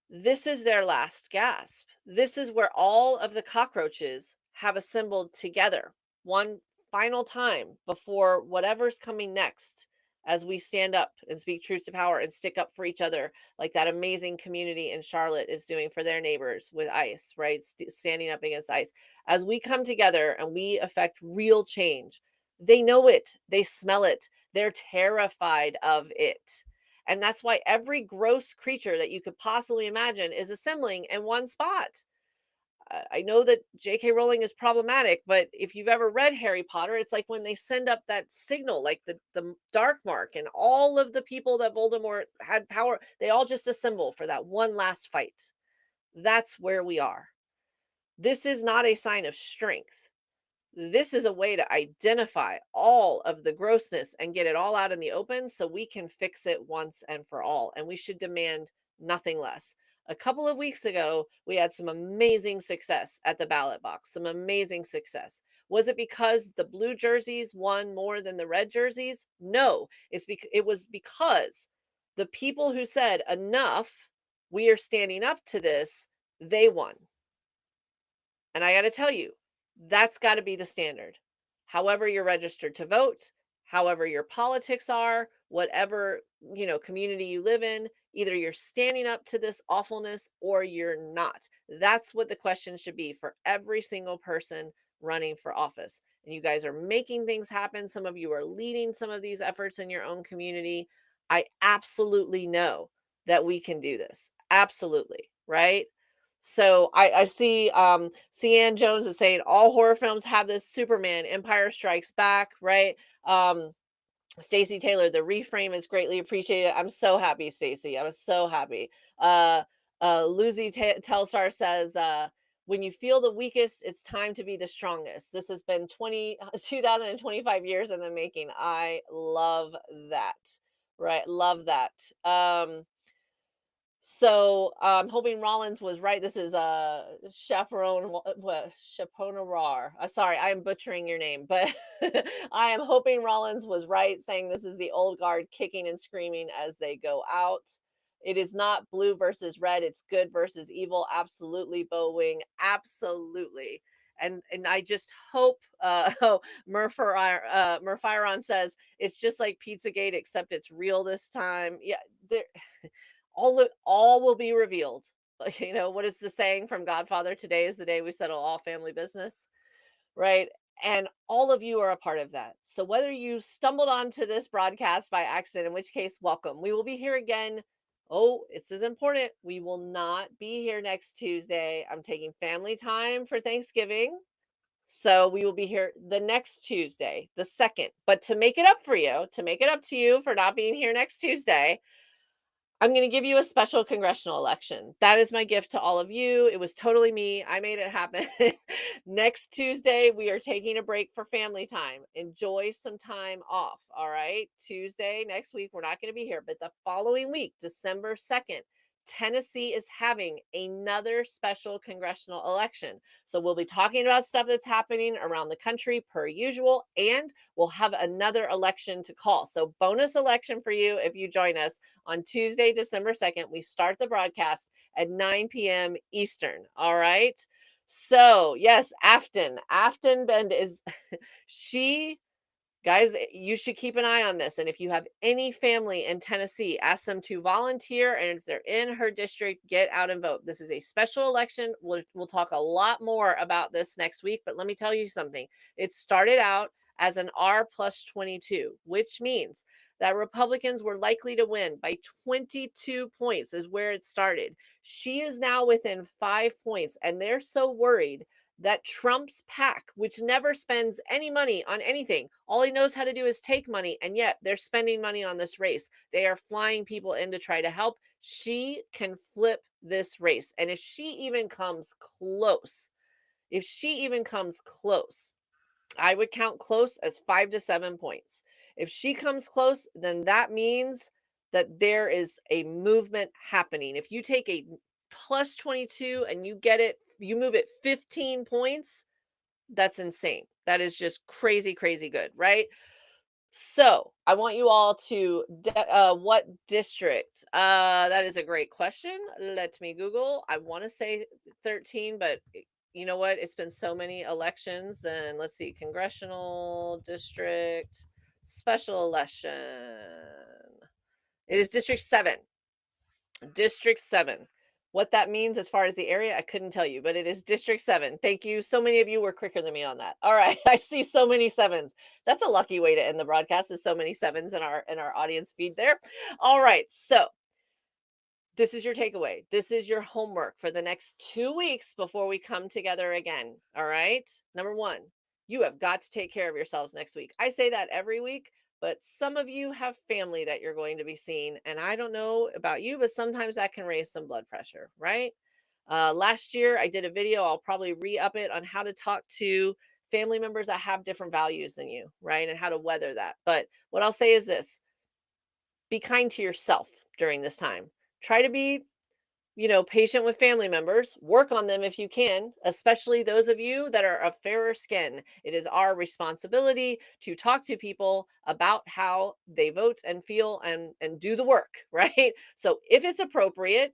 This is their last gasp. This is where all of the cockroaches have assembled together one final time before whatever's coming next, as we stand up and speak truth to power and stick up for each other, like that amazing community in Charlotte is doing for their neighbors with ICE, right? Standing up against ICE. As we come together and we affect real change, they know it, they smell it, they're terrified of it. And that's why every gross creature that you could possibly imagine is assembling in one spot. I know that J.K. Rowling is problematic, but if you've ever read Harry Potter, it's like when they send up that signal, like the Dark Mark, and all of the people that Voldemort had power, they all just assemble for that one last fight. That's where we are. This is not a sign of strength. This is a way to identify all of the grossness and get it all out in the open so we can fix it once and for all. And we should demand nothing less. A couple of weeks ago, we had some amazing success at the ballot box, some amazing success. Was it because the blue jerseys won more than the red jerseys? No, it was because the people who said enough, we are standing up to this, they won. And I got to tell you, that's got to be the standard. However you're registered to vote, however your politics are, whatever, community you live in, either you're standing up to this awfulness or you're not. That's what the question should be for every single person running for office. And you guys are making things happen. Some of you are leading some of these efforts in your own community. I absolutely know that we can do this. Absolutely, right? So I see Cian Jones is saying all horror films have this. Superman, Empire Strikes Back, right? Um Stacy Taylor, the reframe is greatly appreciated. I'm so happy, Stacy. I was so happy. Uh Lucy Telstar says when you feel the weakest, it's time to be the strongest. This has been 2025 years in the making. I love that. Right? Love that. I'm hoping Rollins was right. This is chaperone what chaponarar. Sorry, I am butchering your name, but I am hoping Rollins was right, saying this is the old guard kicking and screaming as they go out. It is not blue versus red, it's good versus evil. Absolutely, Bowing. Absolutely. And I just hope oh, Murphyron says it's just like Pizzagate, except it's real this time. Yeah, there all will be revealed. What is the saying from Godfather? Today is the day we settle all family business, right? And all of you are a part of that. So whether you stumbled onto this broadcast by accident, in which case, welcome. We will be here again. Oh, it's as important. We will not be here next Tuesday. I'm taking family time for Thanksgiving. So we will be here the next Tuesday, the second. But to make it up for you, to make it up to you for not being here next Tuesday, I'm going to give you a special congressional election. That is my gift to all of you. It was totally me. I made it happen. Next Tuesday, we are taking a break for family time. Enjoy some time off. All right. Tuesday, next week, we're not going to be here, but the following week, December 2nd, Tennessee is having another special congressional election. So we'll be talking about stuff that's happening around the country per usual, and we'll have another election to call. So bonus election for you if you join us on Tuesday, December 2nd. We start the broadcast at 9 p.m. Eastern. All right. So, yes, Afton Bend is, she, guys, you should keep an eye on this. And if you have any family in Tennessee, ask them to volunteer. And if they're in her district, get out and vote. This is a special election. We'll talk a lot more about this next week. But let me tell you something. It started out as an R plus 22, which means that Republicans were likely to win by 22 points, is where it started. She is now within 5 points, and they're so worried that Trump's PAC, which never spends any money on anything, all he knows how to do is take money, and yet they're spending money on this race. They are flying people in to try to help. She can flip this race. And if she even comes close, if she even comes close, I would count close as 5 to 7 points. If she comes close, then that means that there is a movement happening. If you take a plus 22 and you move it 15 points, that's insane. That is just crazy, crazy good, right? So I want you all to, what district? That is a great question. Let me Google. I want to say 13, but you know what? It's been so many elections. And let's see, congressional district, special election. It is District 7. District 7. What that means as far as the area, I couldn't tell you, but it is District 7. Thank you. So many of you were quicker than me on that. All right. I see so many sevens. That's a lucky way to end the broadcast, is so many sevens in our audience feed there. All right. So this is your takeaway. This is your homework for the next 2 weeks before we come together again. All right. Number one, you have got to take care of yourselves next week. I say that every week, but some of you have family that you're going to be seeing. And I don't know about you, but sometimes that can raise some blood pressure, right? Last year, I did a video. I'll probably re up it on how to talk to family members that have different values than you, right? And how to weather that. But what I'll say is this: be kind to yourself during this time. Try to be, patient with family members. Work on them if you can, especially those of you that are of fairer skin. It is our responsibility to talk to people about how they vote and feel and do the work, right? So if it's appropriate,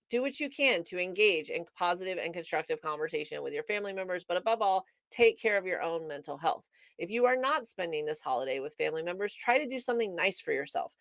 do what you can to engage in positive and constructive conversation with your family members, but above all, take care of your own mental health. If you are not spending this holiday with family members, try to do something nice for yourself.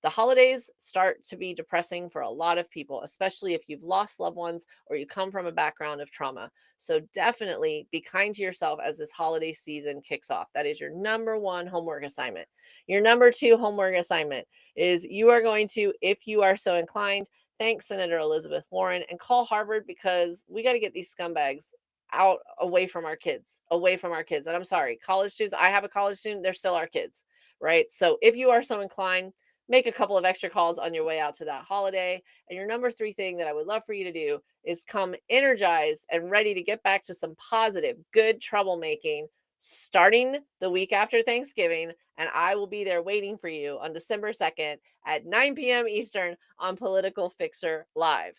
The holidays start to be depressing for a lot of people, especially if you've lost loved ones or you come from a background of trauma. So definitely be kind to yourself as this holiday season kicks off. That is your number one homework assignment. Your number two homework assignment is you are going to, if you are so inclined, thank Senator Elizabeth Warren and call Harvard, because we got to get these scumbags out, away from our kids, away from our kids. And I'm sorry, college students, I have a college student, they're still our kids, right? So if you are so inclined, make a couple of extra calls on your way out to that holiday. And your number three thing that I would love for you to do is come energized and ready to get back to some positive, good troublemaking starting the week after Thanksgiving. And I will be there waiting for you on December 2nd at 9 p.m. Eastern on Political Fixer Live.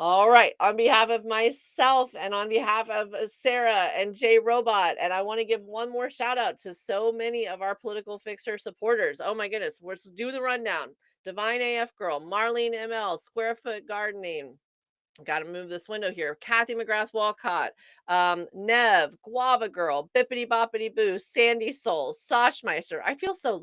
All right. On behalf of myself and on behalf of Sarah and Jay Robot, and I want to give one more shout out to so many of our Political Fixer supporters. Oh my goodness. Let's do the rundown. Divine AF Girl, Marlene ML, Squarefoot Gardening. Got to move this window here. Kathy McGrath Walcott, Nev, Guava Girl, Bippity Boppity Boo, Sandy Soul, Soshmeister. I feel so